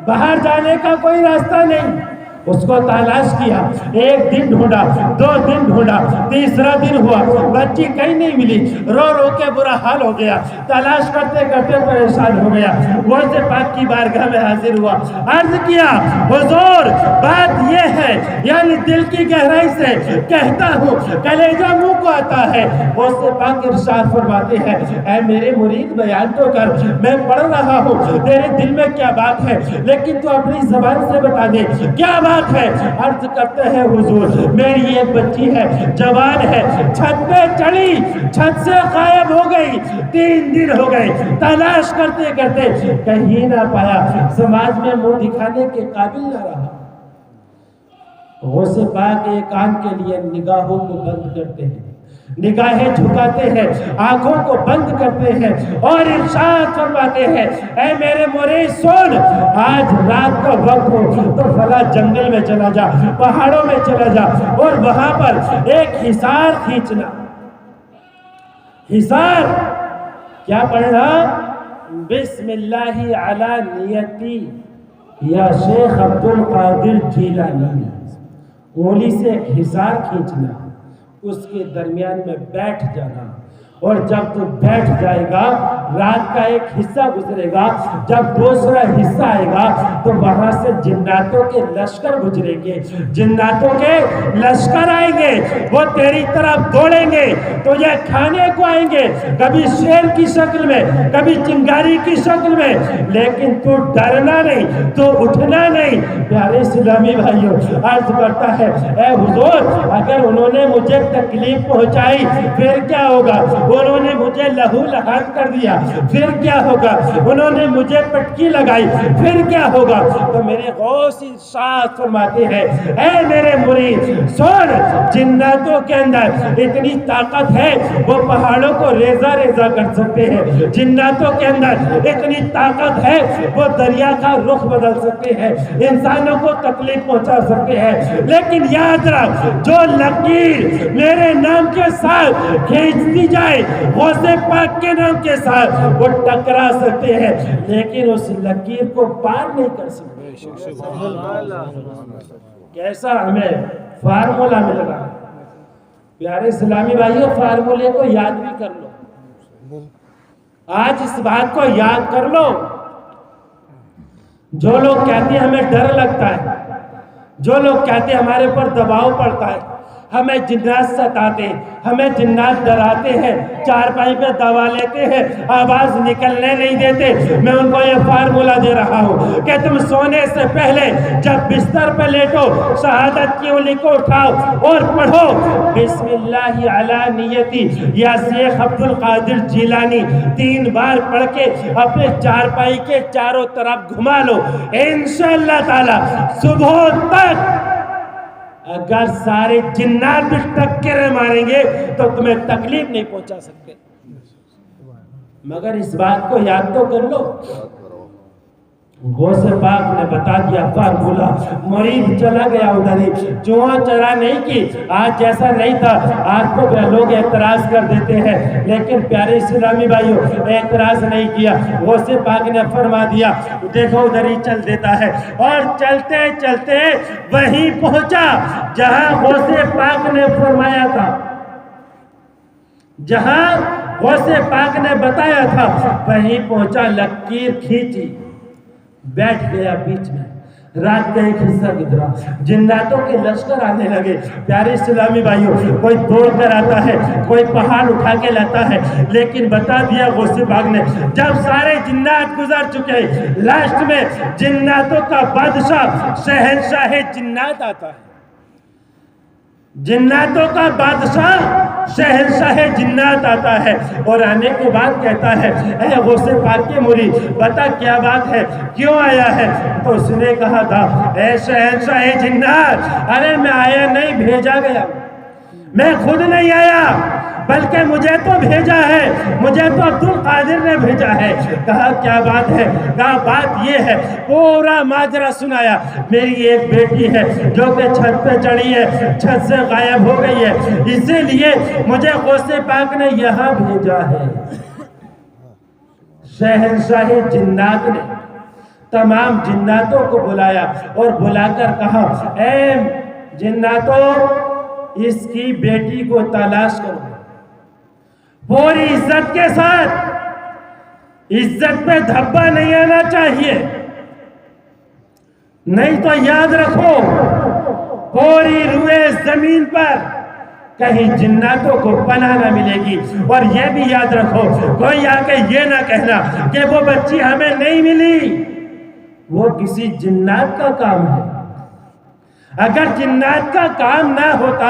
باہر جانے کا کوئی راستہ نہیں۔ اس کو تلاش کیا، ایک دن ڈھونڈا، دو دن ڈھونڈا، تیسرا دن ہوا، بچی کہیں نہیں ملی، رو رو کے برا حال ہو گیا، تلاش کرتے کرتے پریشان ہو گیا، غوث پاک کی بارگاہ میں حاضر ہوا، عرض کیا حضور بات یہ ہے، یعنی دل کی گہرائی سے کہتا ہوں، کلیجہ منہ کو آتا ہے۔ غوث پاک ارشاد فرماتے ہیں اے میرے مرید بیان تو کر، میں پڑھ رہا ہوں، تیرے دل میں کیا بات ہے لیکن تو اپنی زبان سے بتا دے کیا بات ہے۔ عرض کرتے ہیں حضور میری ایک بچی ہے، جوان ہے، چھت پہ چڑھی، چھت سے غائب ہو گئی، 3 دن ہو گئے، تلاش کرتے کرتے کہیں نہ پایا، سماج میں منہ دکھانے کے قابل نہ رہا۔ غوث پاک ایک آنکھ کے لیے نگاہوں کو بند کرتے ہیں، نگاہیں جھکاتے ہیں، آنکھوں کو بند کرتے ہیں اور ارشاد فرماتے ہیں اے میرے مرید سن، آج رات کا وقت ہو تو فلاں جنگل میں چلا جا، پہاڑوں میں چلا جا اور وہاں پر ایک حصار کھینچنا۔ حصار کیا پڑھنا؟ بسم اللہ علی نیتی یا شیخ عبد القادر جیلانی، انگلی سے ایک حصار کھینچنا، اس کے درمیان میں بیٹھ جانا، اور جب تو بیٹھ جائے گا رات کا ایک حصہ گزرے گا، جب دوسرا حصہ آئے گا تو وہاں سے جناتوں کے لشکر گزریں گے، جناتوں کے لشکر آئیں گے، وہ تیری طرف دوڑیں گے، تجھے کھانے کو آئیں گے، کبھی شیر کی شکل میں، کبھی چنگاری کی شکل میں، لیکن تو ڈرنا نہیں، تو اٹھنا نہیں۔ پیارے اسلامی بھائیوں، عرض کرتا ہے اے حضور اگر انہوں نے مجھے تکلیف پہنچائی پھر کیا ہوگا؟ انہوں نے مجھے لہو لہان کر دیا، پھر کیا ہوگا؟ انہوں نے مجھے پٹکی لگائی، پھر کیا ہوگا؟ تو میرے غوث ارشاد فرماتے ہیں اے میرے مرید سن، جناتوں کے اندر اتنی طاقت ہے وہ پہاڑوں کو ریزہ ریزہ کر سکتے ہیں، جناتوں کے اندر اتنی طاقت ہے وہ دریا کا رخ بدل سکتے ہیں، انسانوں کو تکلیف پہنچا سکتے ہیں، لیکن یاد رکھ جو لکیر میرے نام کے ساتھ کھینچتی جائے غوث پاک کے نام کے ساتھ وہ ٹکرا سکتے ہیں لیکن اس لکیر کو پار نہیں کر سکتے۔ کیسا ہمیں فارمولا مل رہا ہے؟ پیارے اسلامی بھائیوں، فارمولے کو یاد بھی کر لو، آج اس بات کو یاد کر لو۔ جو لوگ کہتے ہیں ہمیں ڈر لگتا ہے، جو لوگ کہتے ہیں ہمارے پر دباؤ پڑتا ہے، ہمیں جنات ستاتے ہیں، ہمیں جنات ڈراتے ہیں، چارپائی پہ دبا لیتے ہیں، آواز نکلنے نہیں دیتے، میں ان کو یہ فارمولا دے رہا ہوں کہ تم سونے سے پہلے جب بستر پہ لیٹو شہادت کی انگلی کو اٹھاؤ اور پڑھو بسم اللہ علی نیتی یا شیخ عبد القادر جیلانی، 3 بار پڑھ کے اپنے چارپائی کے چاروں طرف گھما لو، انشاءاللہ تعالی صبح تک اگر سارے جنات بھی ٹکرے ماریں گے تو تمہیں تکلیف نہیں پہنچا سکتے۔ مگر اس بات کو یاد تو کر لو، غوث پاک نے بتا دیا فارمولا، مرید چلا گیا ادھر ہی، چوہا چرا نہیں کی، آج جیسا نہیں تھا، آج کو لوگ اعتراض کر دیتے ہیں، لیکن پیارے اسلامی بھائیوں اعتراض نہیں کیا، غوث پاک نے فرما دیا دیکھو ادھر ہی چل دیتا ہے، اور چلتے چلتے وہیں پہنچا جہاں غوث پاک نے فرمایا تھا، جہاں غوث پاک نے بتایا تھا وہیں پہنچا، لکیر کھینچی، بیٹھ گیا بیچ میں، رات کا ایک حصہ گزرا، جناتوں کے لشکر آنے لگے۔ پیارے اسلامی بھائیوں، کوئی دوڑ کر آتا ہے، کوئی پہاڑ اٹھا کے لاتا ہے، لیکن بتا دیا غوث پاک نے جب سارے جنات گزر چکے، لاسٹ میں جناتوں کا بادشاہ شہنشاہ جنات آتا ہے، جناتوں کا بادشاہ شہنشاہ جنات آتا ہے، اور آنے کے بعد کہتا ہے اے غوث پاک کے مرید بتا کیا بات ہے، کیوں آیا ہے؟ تو اس نے کہا تھا اے شہنشاہ جنات، ارے میں آیا نہیں، بھیجا گیا، میں خود نہیں آیا بلکہ مجھے تو بھیجا ہے، مجھے تو عبد القادر نے بھیجا ہے۔ کہا کیا بات ہے؟ کہا بات یہ ہے، پورا ماجرا سنایا، میری ایک بیٹی ہے جو کہ چھت پہ چڑھی ہے، چھت سے غائب ہو گئی ہے، اسی لیے مجھے غوث پاک نے یہاں بھیجا ہے۔ شہنشاہ جنات نے تمام جناتوں کو بلایا اور بلا کر کہا اے جناتوں، اس کی بیٹی کو تلاش کرو، پوری عزت کے ساتھ، عزت پہ دھبا نہیں آنا چاہیے، نہیں تو یاد رکھو پوری روئے زمین پر کہیں جناتوں کو پناہ نہ ملے گی، اور یہ بھی یاد رکھو کوئی آ کے یہ نہ کہنا کہ وہ بچی ہمیں نہیں ملی، وہ کسی جنات کا کام ہے۔ اگر جنات کا کام نہ ہوتا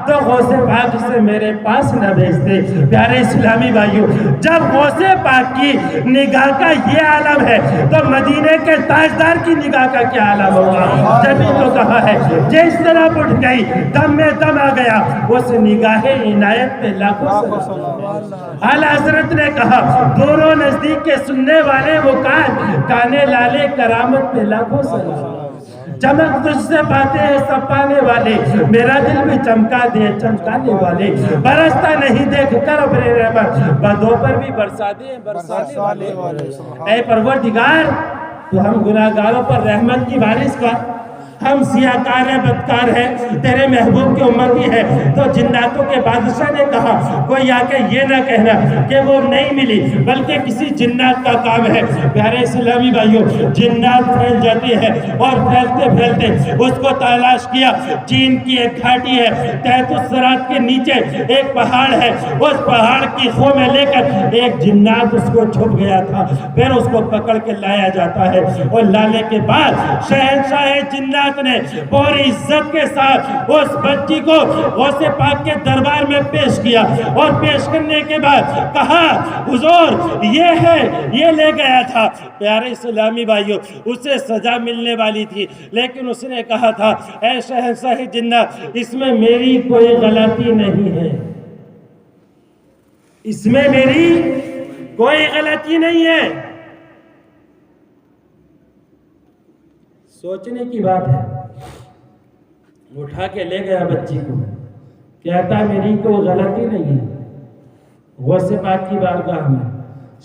تو غوث پاک سے میرے پاس نہ بھیجتے۔ پیارے اسلامی بھائیوں، جب غوث پاک کی نگاہ کا یہ عالم ہے تو مدینے کے تاجدار کی نگاہ کا کیا عالم ہوگا؟ جب ہی تو کہا ہے جس طرح اٹھ گئی دم میں دم آ گیا، اس نگاہ عنایت پہ لاکھوں سلام۔ اعلیٰ حضرت نے کہا دوروں نزدیک کے سننے والے وہ کانے لالے کرامت پہ لاکھوں سلام۔ چمک تجھ سے باتیں ہیں سب پانے والے، میرا دل بھی چمکا دے چمکانے والے، برستا نہیں دیکھ کر ابرے رحمت، بدوں پر بھی برسا دے برسانے والے۔ اے پروردگار، تو ہم گناہگاروں پر رحمت کی بارش کر، ہم سیاکار ہیں بدکار ہیں، تیرے محبوب کی امتی ہے۔ تو جناتوں کے بادشاہ نے کہا کوئی آ کے یہ نہ کہنا کہ وہ نہیں ملی بلکہ کسی جنات کا کام ہے۔ پیارے اسلامی بھائیوں، جنات پھیل جاتی ہے اور پھیلتے پھیلتے اس کو تلاش کیا۔ چین کی ایک گھاٹی ہے، تحت الصراط کے نیچے ایک پہاڑ ہے، اس پہاڑ کی خو میں لے کر ایک جنات اس کو چھپ گیا تھا، پھر اس کو پکڑ کے لایا جاتا ہے، اور لانے کے بعد شہنشاہ جنات جنات نے پوری عزت کے ساتھ اس بچی کو غوث پاک کے دربار میں پیش کیا، اور پیش کرنے کے بعد کہا حضور یہ ہے، یہ لے گیا تھا۔ پیارے اسلامی بھائیوں، اسے سزا ملنے والی تھی، لیکن اس نے کہا تھا اے شہنشاہ جنات اس میں میری کوئی غلطی نہیں ہے، اس میں میری کوئی غلطی نہیں ہے۔ سوچنے کی بات ہے، اٹھا کے لے گیا بچی کو، کہتا میری کوئی غلطی نہیں ہے۔ غوث پاک کی بارگاہ میں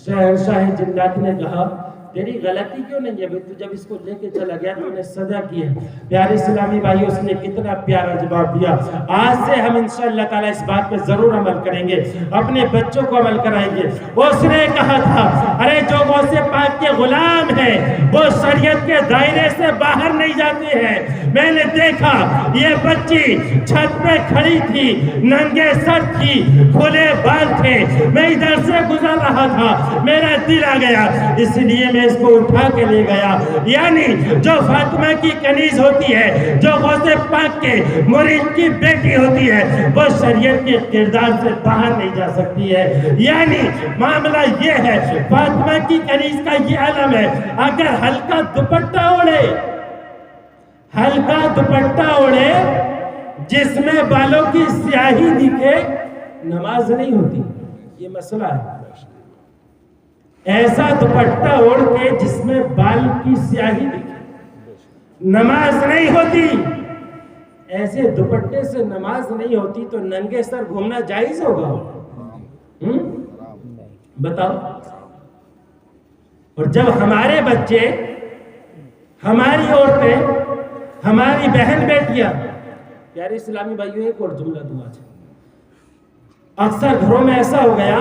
شہنشاہ جنات نے کہا تیری غلطی کیوں نہیں ہے؟ تو جب اس کو لے کے چلا گیا تو انہیں سزا کی ہے۔ پیارے اسلامی بھائی، اس نے کتنا پیارا جواب دیا۔ آج سے ہم انشاءاللہ تعالیٰ اس بات پہ ضرور عمل کریں گے، اپنے بچوں کو عمل کرائیں گے۔ اس نے کہا تھا ارے جو غوث پاک کے غلام ہیں وہ شریعت کے دائرے سے باہر نہیں جاتے ہیں۔ میں نے دیکھا یہ بچی چھت پہ کھڑی تھی، ننگے سر تھی، کھلے بال تھے، میں ادھر سے گزر رہا تھا، میرا دل آ گیا، اس لیے میں اس کو اٹھا کے لے گیا۔ یعنی جو فاطمہ کی کنیز ہوتی ہے، جو غوث پاک کے مرید کی بیٹی ہوتی ہے، وہ شریعت کے کردار سے باہر نہیں جا سکتی ہے۔ یعنی معاملہ یہ ہے، فاطمہ کی کنیز کا یہ علم ہے، اگر ہلکا دوپٹہ اوڑھے، ہلکا دوپٹہ اوڑھے جس میں بالوں کی سیاہی دکھے، نماز نہیں ہوتی، یہ مسئلہ ہے۔ ایسا دوپٹہ اوڑھ کے جس میں بال کی سیاہی دکھے، نماز نہیں ہوتی۔ ایسے دوپٹے سے نماز نہیں ہوتی تو ننگے سر گھومنا جائز ہوگا؟ بتاؤ۔ اور جب ہمارے بچے، ہماری عورتیں، ہماری بہن بیٹیاں، پیارے اسلامی بھائیوں ایک اور جملہ دعا ہے، اکثر گھروں میں ایسا ہو گیا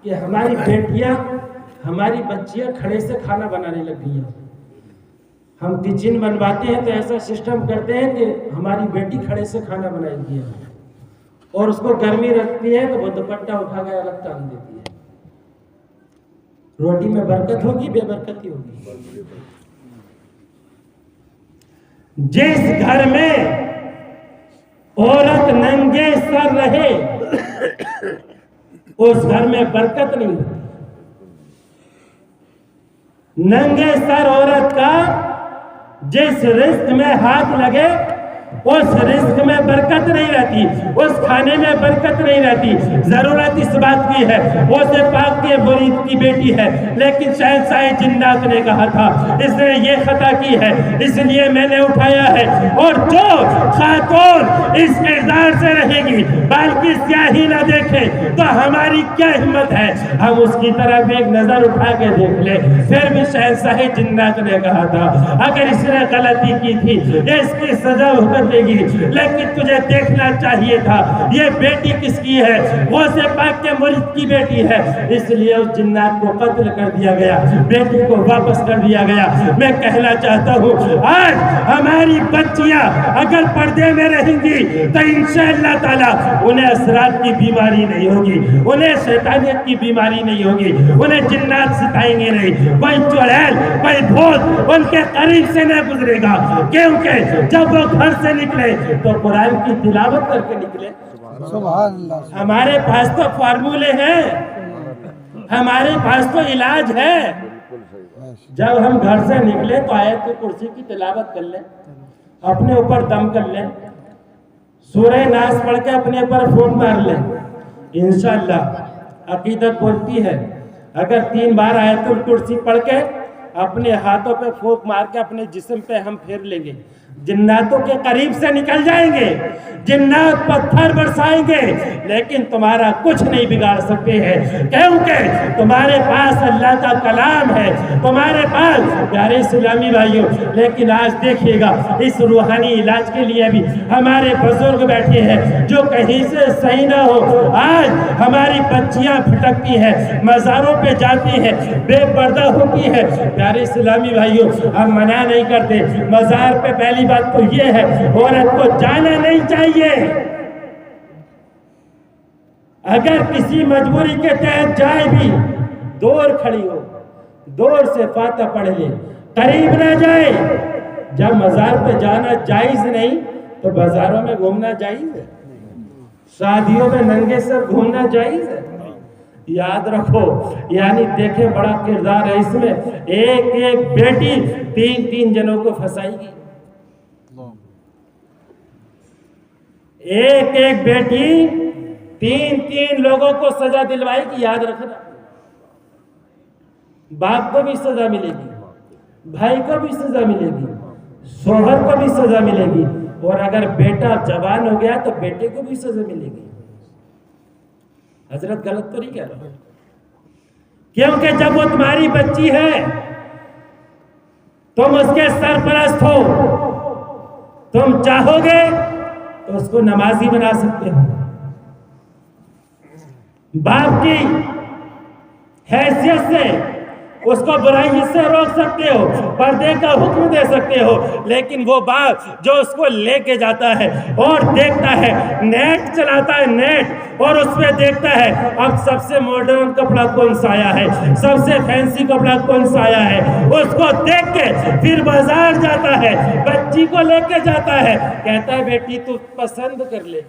کہ ہماری بیٹیاں، ہماری بچیاں کھڑے سے کھانا بنانے لگ گئی ہیں۔ ہم کچن بنواتے ہیں تو ایسا سسٹم کرتے ہیں کہ ہماری بیٹی کھڑے سے کھانا بنائے گی، اور اس کو گرمی رکھتی ہے تو وہ دوپٹہ اٹھا کے الگ ٹانگ دیتی ہے۔ روٹی میں برکت ہوگی، بے برکتی ہوگی؟ جس گھر میں عورت ننگے سر رہے اس گھر میں برکت نہیں ہوتی۔ ننگے سر عورت کا جس رزق میں ہاتھ لگے اس رزق میں برکت نہیں رہتی، اس کھانے میں برکت نہیں رہتی۔ ضرورت اس بات کی ہے، غوث پاک کے مرید کی بیٹی ہے، لیکن شہنشاہ جنات نے کہا تھا اس نے یہ خطا کی ہے اس لیے میں نے اٹھایا ہے، اور جو خاتون اس کردار سے رہے گی، بال کی سیاہی نہ دیکھے، تو ہماری کیا ہمت ہے ہم اس کی طرف ایک نظر اٹھا کے دیکھ لیں۔ پھر بھی شہنشاہ جنات نے کہا تھا اگر اس نے غلطی کی تھی اس کی سزا دے گی، لیکن تجھے دیکھنا چاہیے تھا یہ بیٹی کس کی ہے، غوث پاک کے مرید کی بیٹی ہے، اس لیے اس جنات کو قتل کر دیا گیا، بیٹی کو واپس کر دیا گیا۔ میں کہنا چاہتا ہوں آج ہماری بچیاں اگر پردے میں رہیں گی تو انشاءاللہ تعالی انہیں اثرات کی بیماری نہیں ہوگی، انہیں شیطانیت کی بیماری نہیں ہوگی، انہیں جنات ستائیں گے نہیں، کوئی چڑیل کوئی بھوت ان کے قریب سے نہ گزرے گا، کیونکہ جب وہ گھر سے نکلے تو قرآن کی تلاوت کر کے نکلے۔ سبحان اللہ۔ ہمارے پاس تو فارمولے ہیں، ہمارے پاس تو علاج ہے۔ جب ہم گھر سے نکلے تو آیت کرسی کی تلاوت کر لیں، اپنے اوپر دم کر لیں، سورہ ناس پڑھ کے اپنے اوپر فون مار لیں، انشاءاللہ عقیدت بولتی ہے اگر 3 بار آیت کرسی پڑھ کے اپنے ہاتھوں پہ پھونک مار کے اپنے جسم پہ ہم پھیر لیں گے، جناتوں کے قریب سے نکل جائیں گے، جنات پتھر برسائیں گے لیکن تمہارا کچھ نہیں بگاڑ سکتے ہیں، کیونکہ تمہارے پاس اللہ کا کلام ہے، تمہارے پاس پیارے اسلامی بھائیوں۔ لیکن آج دیکھیے گا اس روحانی علاج کے لیے بھی ہمارے بزرگ بیٹھے ہیں جو کہیں سے صحیح نہ ہو۔ آج ہماری بچیاں پھٹکتی ہیں، مزاروں پہ جاتی ہیں، بے پردہ ہوتی ہے۔ پیارے اسلامی بھائیوں ہم منع نہیں کرتے، مزار پہ پہلی بات تو یہ ہے عورت کو جانا نہیں چاہیے، اگر کسی مجبوری کے تحت جائے بھی دور کھڑی ہو، دور سے فاتحہ پڑھ لے، قریب نہ جائے، جب مزار پہ جانا جائز نہیں تو بازاروں میں گھومنا جائز ہے؟ شادیوں میں ننگے سر گھومنا جائز ہے؟ یاد رکھو، یعنی دیکھیں بڑا کردار ہے اس میں. ایک ایک بیٹی 3 جنوں کو پھنسائے گی. ایک ایک بیٹی 3 لوگوں کو سزا دلوائے گی. یاد رکھنا، باپ کو بھی سزا ملے گی، بھائی کو بھی سزا ملے گی، شوہر کو بھی سزا ملے گی، اور اگر بیٹا جوان ہو گیا تو بیٹے کو بھی سزا ملے گی. حضرت غلط تو نہیں کہہ رہا، کیونکہ جب وہ تمہاری بچی ہے تم اس کے سرپرست ہو، تم چاہو گے تو اس کو نمازی بنا سکتے ہو، باپ کی حیثیت سے اس کو برائی سے روک سکتے ہو، پردے کا حکم دے سکتے ہو، لیکن وہ باپ جو اس کو لے کے جاتا ہے اور دیکھتا ہے، نیٹ چلاتا ہے نیٹ، اور اس پہ دیکھتا ہے اب سب سے ماڈرن کپڑا کون سا آیا ہے، سب سے فینسی کپڑا کون سا آیا ہے، اس کو دیکھ کے پھر بازار جاتا ہے، بچی کو لے کے جاتا ہے، کہتا ہے بیٹی تو پسند کر لے.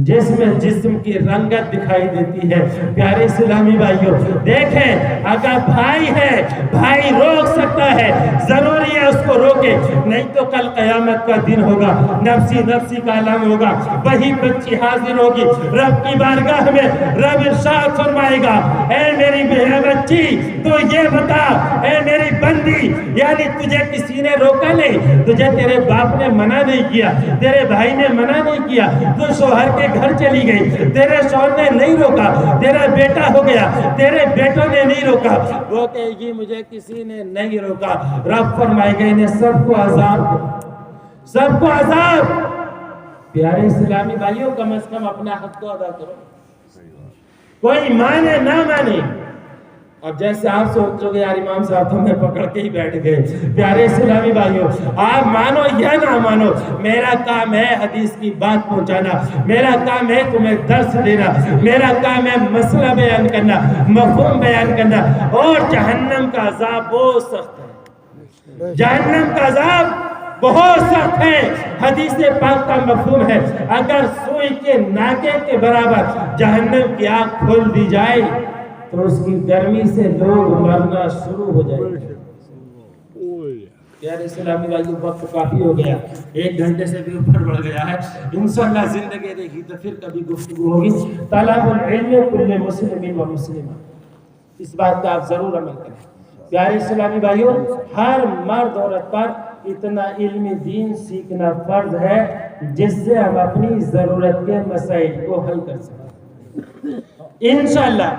جس میں جسم کی رنگت دکھائی دیتی ہے. پیارے اسلامی بھائیوں، دیکھیں اگر بھائی ہے، بھائی روک سکتا ہے، ضروری ہے اس کو روکے، نہیں تو کل قیامت کا دن ہوگا، نفسی نفسی کا عالم ہوگا، وہی بچی حاضر ہوگی رب کی بارگاہ میں. رب ارشاد فرمائے گا، اے میری بچی تو یہ بتا، اے میری بندی، یعنی تجھے کسی نے روکا نہیں، تجھے تیرے باپ نے منع نہیں کیا، تیرے بھائی نے منع نہیں کیا، تو شوہر کے گھر چلی گئی، تیرے شوہر نے نہیں روکا، تیرا بیٹا ہو گیا، تیرے بیٹوں نے نہیں روکا، وہ کہے گی مجھے کسی نے نہیں روکا. رب فرمائے گا انہیں سب کو عذاب، سب کو عذاب. پیارے اسلامی بھائیوں، کم از کم اپنا حق تو ادا کرو، کوئی مانے نہ مانے. اب جیسے آپ سوچو گے یار امام صاحب تو میں پکڑ کے ہی بیٹھ گئے. پیارے اسلامی بھائیوں، آپ مانو یا نہ مانو، میرا کام ہے حدیث کی بات پہنچانا، میرا کام ہے تمہیں درس دینا، میرا کام ہے مسئلہ بیان کرنا، مفہوم بیان کرنا. اور جہنم کا عذاب بہت سخت ہے، جہنم کا عذاب بہت سخت ہے. حدیث پاک کا مفہوم ہے اگر سوئی کے ناکے کے برابر جہنم کی آگ کھول دی جائے تو اس کی گرمی سے لوگ مرنا شروع ہو جائے گے. پیارے اسلامی بھائیوں، وقت کافی ہو گیا، 1 گھنٹے سے بھی اوپر بڑھ گیا ہے. انشاءاللہ زندگی رہی تو پھر کبھی گفتگو ہوگی. طلب العلم کل مسلم و مسلمہ، اس بات کا آپ ضرور عمل کریں. پیارے اسلامی بھائیوں، ہر مرد عورت پر اتنا علم دین سیکھنا فرض ہے جس سے ہم اپنی ضرورت کے مسائل کو حل کر سکیں. انشاءاللہ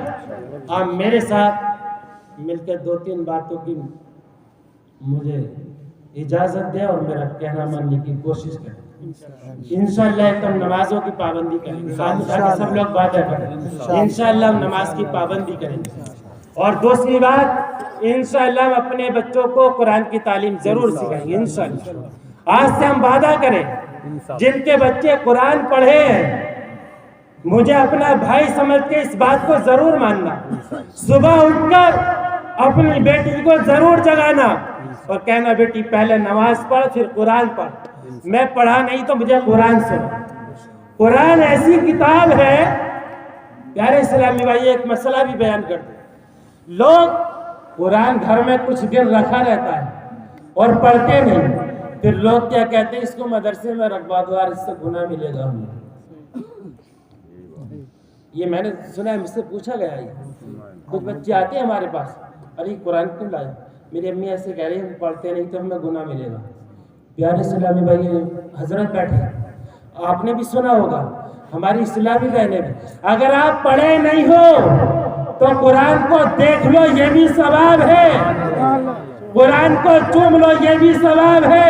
آپ میرے ساتھ مل کے 2-3 باتوں کی مجھے اجازت دیں اور میرا کہنا ماننے کی کوشش کریں. انشاءاللہ ایک ہم نمازوں کی پابندی کریں گے، سب لوگ وعدہ کریں انشاءاللہ ہم نماز کی پابندی کریں گے. اور دوسری بات، انشاءاللہ ہم اپنے بچوں کو قرآن کی تعلیم ضرور سکھائیں گے. انشاءاللہ آج سے ہم وعدہ کریں، جن کے بچے قرآن پڑھے ہیں مجھے اپنا بھائی سمجھ کے اس بات کو ضرور ماننا. صبح اٹھ کر اپنی بیٹی کو ضرور جگانا اور کہنا بیٹی پہلے نماز پڑھ پھر قرآن پڑھ. میں پڑھا نہیں تو مجھے قرآن سنا. قرآن ایسی کتاب ہے. پیارے اسلامی بھائی، ایک مسئلہ بھی بیان کر دیں. لوگ قرآن گھر میں کچھ دن رکھا رہتا ہے اور پڑھتے نہیں، پھر لوگ کیا کہتے ہیں، اس کو مدرسے میں رکھوا دو یار، اس سے گناہ ملے گا. یہ میں نے سنا ہے، مجھ سے پوچھا گیا ہے. کچھ بچے آتے ہیں ہمارے پاس، ارے قرآن کیوں لائے؟ میری امی ایسے کہہ رہی ہیں ہم پڑھتے نہیں تو ہمیں گناہ ملے گا. پیارے اسلامی بھائی، حضرت بیٹھے، آپ نے بھی سنا ہوگا، ہماری اسلامی بہنیں بھی، اگر آپ پڑھے نہیں ہو تو قرآن کو دیکھ لو، یہ بھی ثواب ہے. قرآن کو چوم لو، یہ بھی ثواب ہے.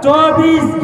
24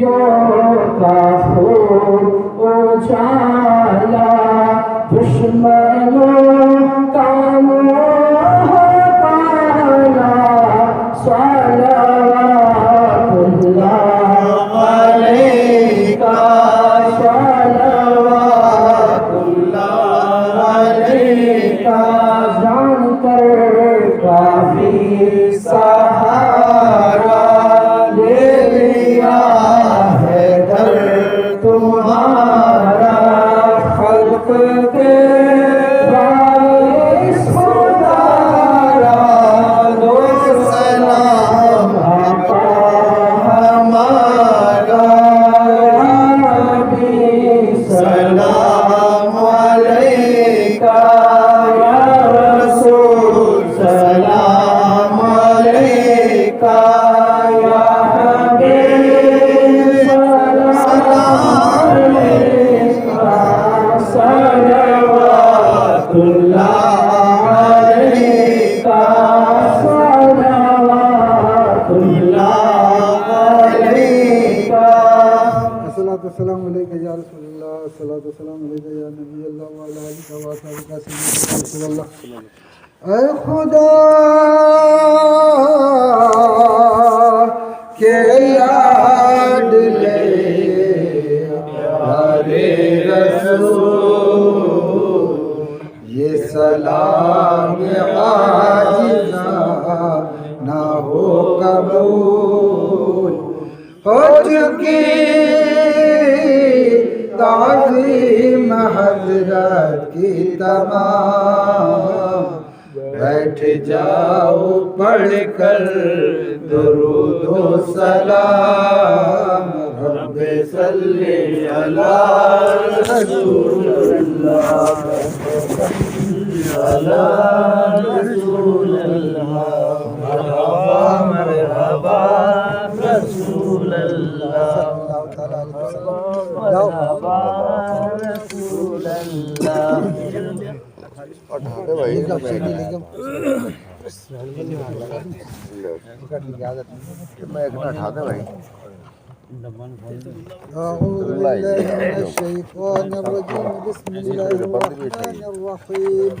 کا خوب اجالا دشمنوں کا محتالا صلوات اللہ علیکہ صلوات اللہ علیکہ جان کر کافی سہارا لے لیا ہے گھر تمہارا خلق کے باعث خدارا دو سلام آقا ہمارا یا نبی سلام علیکہ یا رسول سلام علیکہ یا حبیب سلام علیکہ صلوات اللہ علیکہ صلوات اللہ علیکہ الصلاۃ والسلام علیکہ یا رسول اللہ الصلاۃ والسلام علیکہ یا نبی اللہ وعلی آلہ وصحبہ سیدنا رسول اللہ اے خدا کے یاد لے پیارے رسول یہ سلام عاجزاں نہ ہو قبول ہو چکی تعظیم حضرت کی تمام بیٹھ جاؤ پڑھ کر درود و سلام رب صلی علی رسول اللہ علی رسول اللہ مرحبا مرحبا رسول اللہ مرحبا رسول اللہ أعوذ بالله من الشيطان الرجيم بسم الله الرحمن الرحيم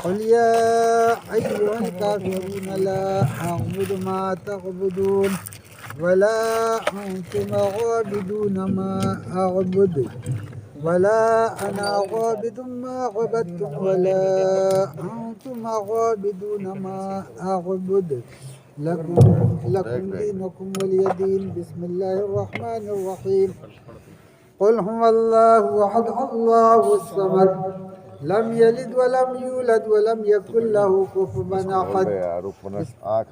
قل يا أيها الكافرون لا أعبد ما تعبدون ولا أنتم عابدون ما أعبد ولا أنا عابد ما عبدتم ولا أنتم عابدون ما أعبد لكم دينكم ولي دين بسم الله الرحمن الرحيم قل هو الله أحد الله الصمد لم يلد ولم يولد ولم يكن له كفوا أحد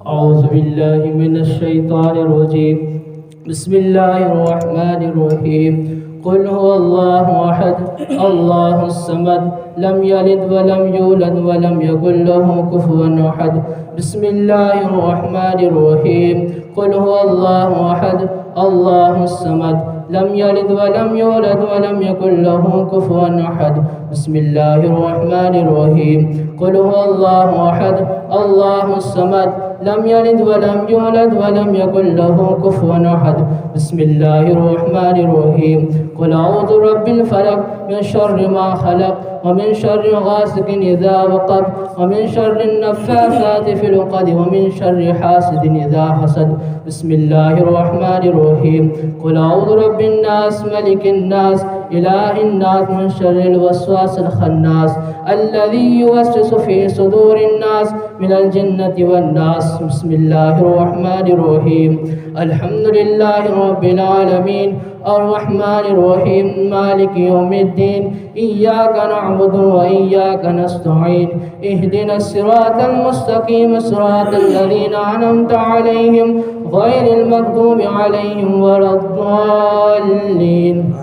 أعوذ بالله من الشيطان الرجيم بسم الله الرحمن الرحيم قل هو الله أحد الله الصمد لم يلد ولم يولد ولم يكن له كفوا أحد بسم الله الرحمن الرحيم قل هو الله أحد الله الصمد لم يلد ولم يولد ولم يكن له كفوا أحد بسم الله الرحمن الرحيم قل هو الله أحد الله الصمد لم يلد ولم يولد ولم يكن له كفوا أحد بسم الله الرحمن الرحيم قل أعوذ برب الفلق من شر ما خلق ومن شر غاسق إذا وقب ومن شر النفاثات في العقد ومن شر حاسد إذا حسد بسم الله الرحمن الرحيم قل أعوذ برب الناس ملك الناس إله الناس من شر الوسواس الخناس الذي يوسوس في صدور الناس من الجنة والناس بسم الله الرحمن الرحيم الحمد لله رب العالمين الرحمن الرحيم مالك يوم الدين إياك نعبد وإياك نستعين اهدنا الصراط المستقيم صراط الذين أنعمت عليهم غير المغضوب عليهم ولا الضالين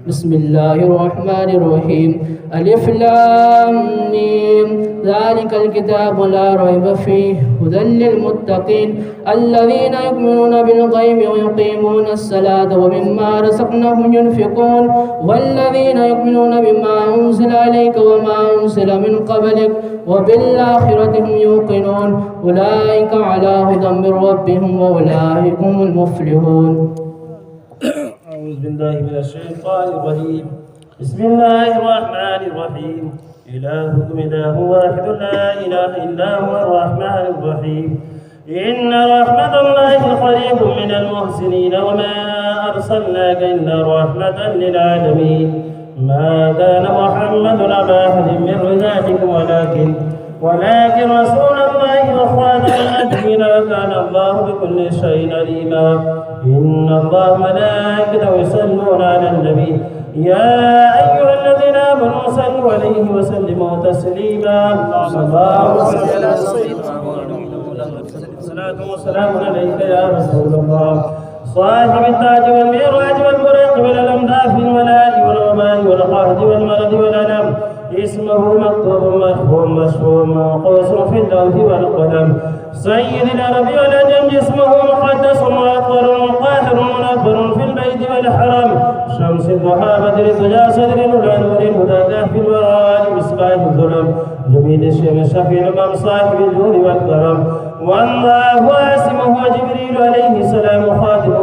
بسم الله الرحمن الرحيم ألف لام ميم ذلك الكتاب لا ريب فيه هدى للمتقين الذين يؤمنون بالغيب ويقيمون الصلاة ومما رزقناهم ينفقون والذين يؤمنون بما أنزل عليك وما أنزل من قبلك وبالآخرة هم يوقنون أولئك على هدى من ربهم وأولئك هم المفلحون بالله من الشيطان الرجيم بسم الله الرحمن الرحيم إلهكم إله واحد لا إله إلا هو الرحمن الرحيم إن رحمة الله قريب من المحسنين وما أرسلناك إلا رحمة للعالمين ما كان محمد أبا أحد من رجالكم ولكن رسول الله وخاتم النبيين وكان الله بكل شيء عليما إن الله ملائكته يصلون على النبي يا أيها الذين آمنوا صلوا عليه وسلموا تسليما اللهم صل على سيدنا محمد الصلاة والسلام عليك يا رسول الله صاحب التاج والمعراج والبرق والألمداف والولاء والوباء والقهد والمرض والألم اسمه مكتوب مفهوم مشهور منقوص في اللوح والقلم سيد العرب والعجم جسمه مقدس وأكبر قاهر منبر في البيت والحرم شمس الضحى بدر الدجى صدر الهدى نور الهدى كهف الوراء مصباح الظلم جميل الشمس شفيع الامم صاحب الجود والكرم والله واسمه وجبريل عليه السلام خاتمه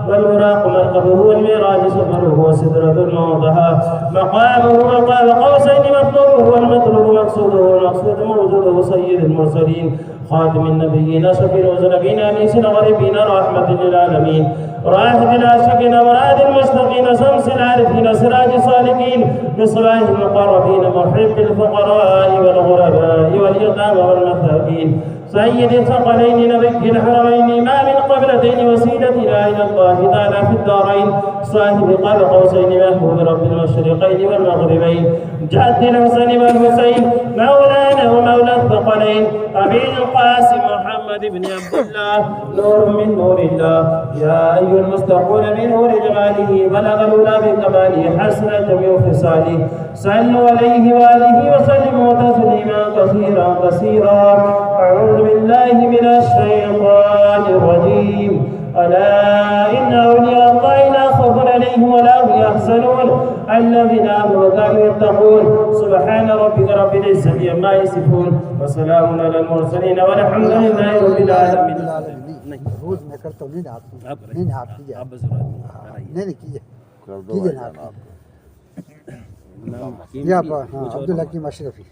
والبراق مرقبه والمعراج سفره وسدرة المنتهى مقامه وقاب قوسين مطلوبه والمطلوب مقصوده والمقصود موجوده سيد المرسلين خاتم النبيين شفيع المذنبين انيس الغريبين رحمة للعالمين راحة العاشقين مراد المشتقين شمس العارفين سراج الصالحين مصباح المقربين محب الفقراء والغرباء واليتامى والمساكين سيد الثقلين نبي الحرمين إمام القبلتين وسيلتنا إلى الله تعالى في الدارين صاحب قاب قوسين محبوب رب المشرقين والمغربين جد الحسن والحسين مولانا ومولى الثقلين أبي القاسم محمد بن عبد الله نور من نور الله يا أيها المستقون من نور جماله بلغ الأولى بكماله حسن جميع خصاله صلوا عليه وآله وسلموا تسليما كثيرا كثيرا أعوذ بالله من الشيطان الرجيم ألا إن أولياء الله لا خوف عليهم ولا هم يحزنون الذين آمنوا وكانوا يتقون سبحان ربك رب العزة عما يصفون وسلام على المرسلين والحمد لله رب العالمين. روز میں کرتا ہوں نہیں آپ کیجیے نہیں کیجیے نا آپ عبد الحکیم اشرفی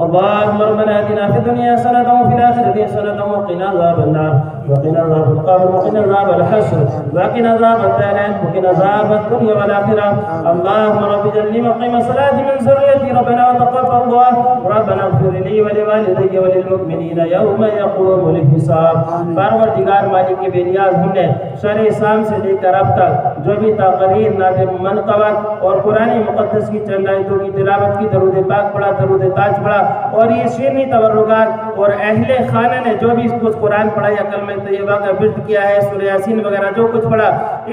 اللهم ربنا آتنا في الدنيا حسنة وفي الآخرة حسنة وقنا عذاب النار وقنا عذاب القبر وقنا عذاب الحشر وقنا عذاب الدارين وقنا عذاب الدنيا والآخرة اللهم رب اجعلني مقيم الصلاة من ذريتي ربنا وتقبل الله ربنا اغفر لي ولوالدي وللمؤمنين يوم يقوم الحساب. پروردگار مالک کے بے نیاز ہم نے شرع اسلام سے لے کر اب تک جو بھی تقریر نعت منقبت اور قرآن مقدس کی چند آیتوں کی تلاوت کی درود پاک پڑھا درود تاج پڑھا اور یہ شیرنی تبرکات اور اہل خانہ نے جو بھی کچھ قرآن پڑھا یا کلمہ طیبہ کا ورد کیا ہے سورہ یاسین وغیرہ جو کچھ پڑھا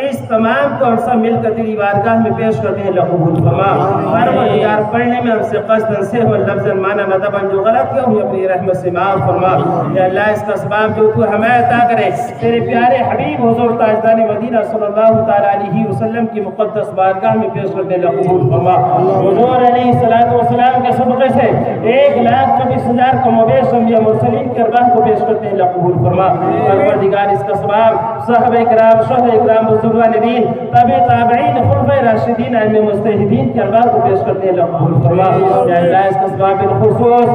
اس تمام کو ہم سب مل کر تیری بارگاہ میں پیش کرتے ہیں قبول فرما. پروردگار پڑھنے میں ہم سے قصداً صحیح و لفظ معنی مطلباً جو غلط کیا ہوں اپنی رحمت سے معاف فرما. یا اللہ اس کا سباب جو تو ہمیں عطا کرے تیرے پیارے حبیب حضور تاجدار مدینہ صلی اللہ تعالی علیہ وسلم کی مقدس بارگاہ میں پیش کرتے ہیں قبول فرما. حضور علیہ السلام کے صدقے سے 1,24,000 کم و بیش انبیاء مرسلین کے ارواح کو پیش کرتے ہیں قبول فرما. پروردگار اس کا ثواب صحابہ کرام شہداء کرام بزرگان دین تابعین خلفائے راشدین ائمہ مجتہدین کے ارواح کو پیش کرتے ہیں قبول فرما. یا اللہ اس کا ثواب بالخصوص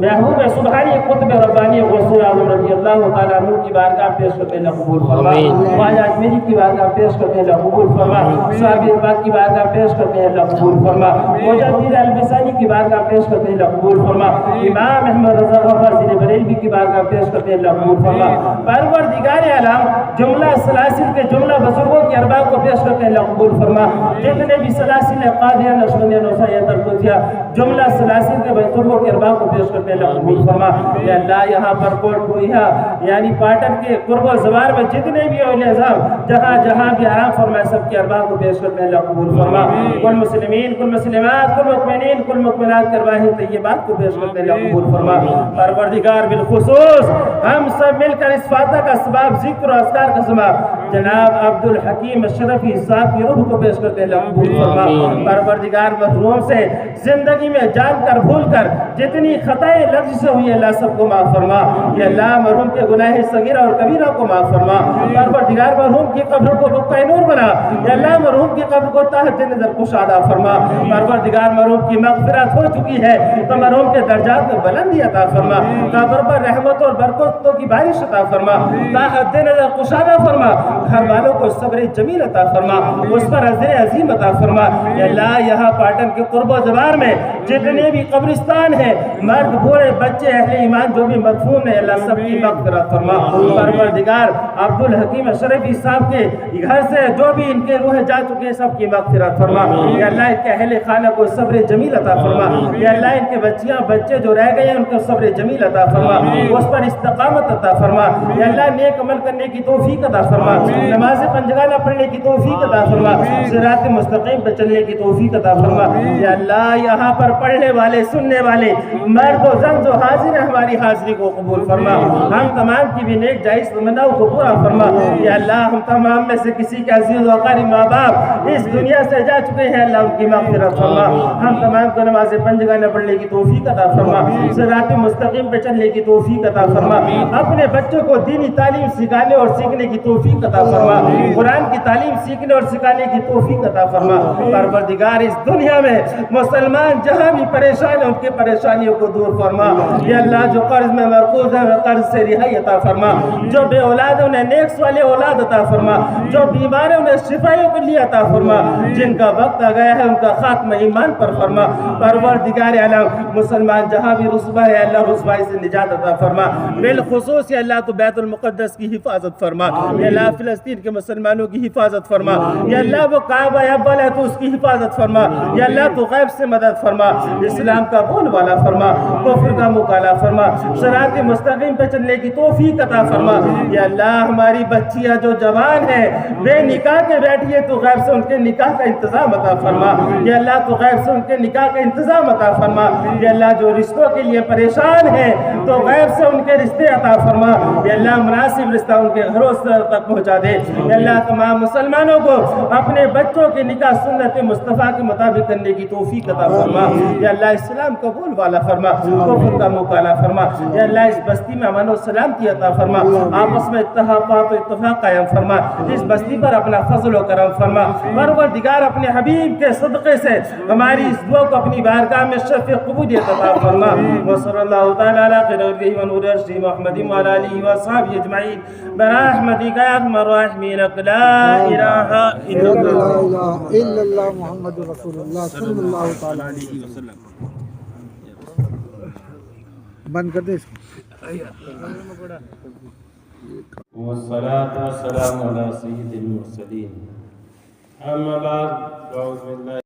محبوب سبحانی قطب ربانی غوث اعظم رضی اللہ تعالیٰ عنہ کی بارگاہ پیش کرتے ہیں قبول فرما. خواجہ اجمیری کی بارگاہ پیش کرتے ہیں قبول فرما. صحابہ پاک کی بارگاہ پیش کرتے ہیں قبول فرما. مجدد البصری کی بارگاہ پیش کرتے ہیں قبول فرما. امام احمد رضا غفاری بریلوی کی بارگاہ پیش کرتے ہیں قبول فرما. پروردگار عالم جملہ سلاسل کے جملہ بزرگوں کے ارباب کو پیش کرتے ہیں قبول فرما. جتنے بھی سلاسل قادریہ نقشبندیہ نوسیہ ترکوتیہ جملہ سلاسل کے بزرگوں کے ارباب کو پیش کرتے ہیں قبول فرما. یا اللہ یہاں پر کوٹ کوئیہ یعنی پاٹن کے قرب و زوار میں جتنے بھی اولیاء اعظم جہاں جہاں بھی آرام فرمائے سب کے ارباب کو پیش کرتے ہیں قبول فرما. کل مسلمین کل مسلمات کل مؤمنین کل مؤمنات کے ارواح طیبات کو پیش کرتے ہیں قبول فرما. پروردگار بالخصوص ہم سب مل کر اس فاتحہ کا ثواب ذکر و اذکار کا ثواب جناب عبد الحکیم اشرفی صاحب کی روح کو پیش کرتے ہیں اللہ قبول فرما۔ پروردگار محروم سے زندگی میں جان کر بھول کر جتنی خطائیں لفظ سے ہوئی اللہ سب کو معاف فرما۔ یا اللہ مرحوم کے گناہ صغیرہ اور کبیرہ کو معاف فرما۔ پروردگار مرحوم کی قبر کو بقعہ نور بنا۔ یا اللہ مرحوم کی قبر کو تحت نظر کشادہ فرما۔ پروردگار مرحوم کی مغفرت ہو چکی ہے تو مرحوم کے درجات میں بلندی عطا فرما۔ قبر پر رحمت اور برکتوں کی بارش عطا فرما۔ تحت نظر کشادہ فرما۔ گھر والوں کو صبر جمیل عطا فرما، اس پر اجر عظیم عطا فرما۔ یا اللہ یہاں پاٹن کے قرب و جوار میں جتنے بھی قبرستان ہیں، مرد بوڑھے بچے اہل ایمان جو بھی مدفون ہیں، اللہ سب کی مغفرت فرما۔ پروردگار عبد الحکیم اشرفی صاحب کے گھر سے جو بھی ان کے روح جا چکے ہیں سب کی مغفرت فرما۔ یا اللہ ان کے اہل خانہ کو صبر جمیل عطا فرما۔ یا اللہ ان کے بچیاں بچے جو رہ گئے ہیں ان کو صبر جمیل عطا فرما، اس پر استقامت عطا فرما۔ یا اللہ نیک عمل کرنے کی توفیق عطا فرما، نماز پنجگانہ پڑھنے کی توفیق عطا فرما، صراط مستقیم پہ چلنے کی توفیق عطا فرما۔ یا اللہ یہاں پر پڑھنے والے سننے والے مرد و زن جو حاضر ہیں ہماری حاضری کو قبول فرما، ہم تمام کی بھی نیک جائز تمناؤں کو پورا فرما۔ یا اللہ ہم تمام میں سے کسی کے عزیز و اقارب ماں باپ اس دنیا سے جا چکے ہیں، اللہ ان کی مغفرت فرما۔ ہم تمام کو نماز پنجگانہ پڑھنے کی توفیق عطا فرما، صراط مستقیم پہ چلنے کی توفیق عطا فرما، اپنے بچوں کو دینی تعلیم سکھانے اور سیکھنے کی توفیق عطا فرما، قرآن کی تعلیم سیکھنے اور سکھانے کی توفیق عطا فرما۔ پروردگار اس دنیا میں مسلمان جہاں بھی پریشان ہیں ان کی پریشانیوں کو دور فرما۔ یا اللہ جو قرض میں مرکوز ہیں قرض سے رہائی عطا فرما، جو بے اولاد ہیں انہیں نیک صالح اولاد عطا فرما، جو بیمار ہیں انہیں شفائیوں کے لیے عطا فرما، جن کا وقت آ گیا ہے ان کا خاتمہ ایمان پر فرما۔ پروردگار عالم مسلمان جہاں بھی رسوا ہے اللہ رسوائی سے نجات عطا فرما، بالخصوص یا اللہ تو بیت المقدس کی حفاظت فرما۔ یا اللہ فلسطین کے مسلمانوں کی حفاظت فرما۔ یا اللہ وہ کعبہ اول ہے تو اس کی حفاظت فرما۔ یا اللہ تو غیب سے مدد فرما، اسلام کا بول والا فرما، کفر کا مکالا فرما، صراط مستقیم پہ چلنے کی توفیق عطا فرما۔ یا اللہ ہماری بچیاں جو جوان ہیں بے نکاح کے بیٹھی ہے تو غیب سے ان کے نکاح کا انتظام عطا فرما۔ یا اللہ تو غیب سے ان کے نکاح کا انتظام عطا فرما۔ یا اللہ جو رشتوں کے لیے پریشان ہیں تو غیب سے ان کے رشتے عطا فرما۔ یا اللہ مناسب رشتہ ان کے گھروں تک پہنچا دے۔ یا اللہ تمام مسلمانوں کو اپنے بچوں کے نکاح سنت مصطفیٰ کے مطابق کرنے کی توفیق عطا فرما۔ یا اللہ اسلام کا بول والا فرما، کفر کا مکالا فرما۔ یا اللہ اس بستی میں امن و سلامتی عطا فرما، آپس میں اتحاد و اتفاق قائم فرما، اس بستی پر اپنا فضل و کرم فرما۔ پروردگار اپنے حبیب کے صدقے سے ہماری اس دعا کو اپنی بارگاہ میں شرف قبولیت عطا فرما۔ وصلی اللہ تعالی علی خیر خلقہ ونور عرشہ محمد وعلی آلہ وصحبہ اجمعین برحمتک یا ارحم الراحمین لا الہ الا لا اللہ۔ الہ الا اللہ محمد رسول اللہ صلی اللہ تعالی علیہ وسلم۔ بند کر دیں اس کو۔ والصلاة والسلام على سيد المرسلين أما بعد فأعوذ بالله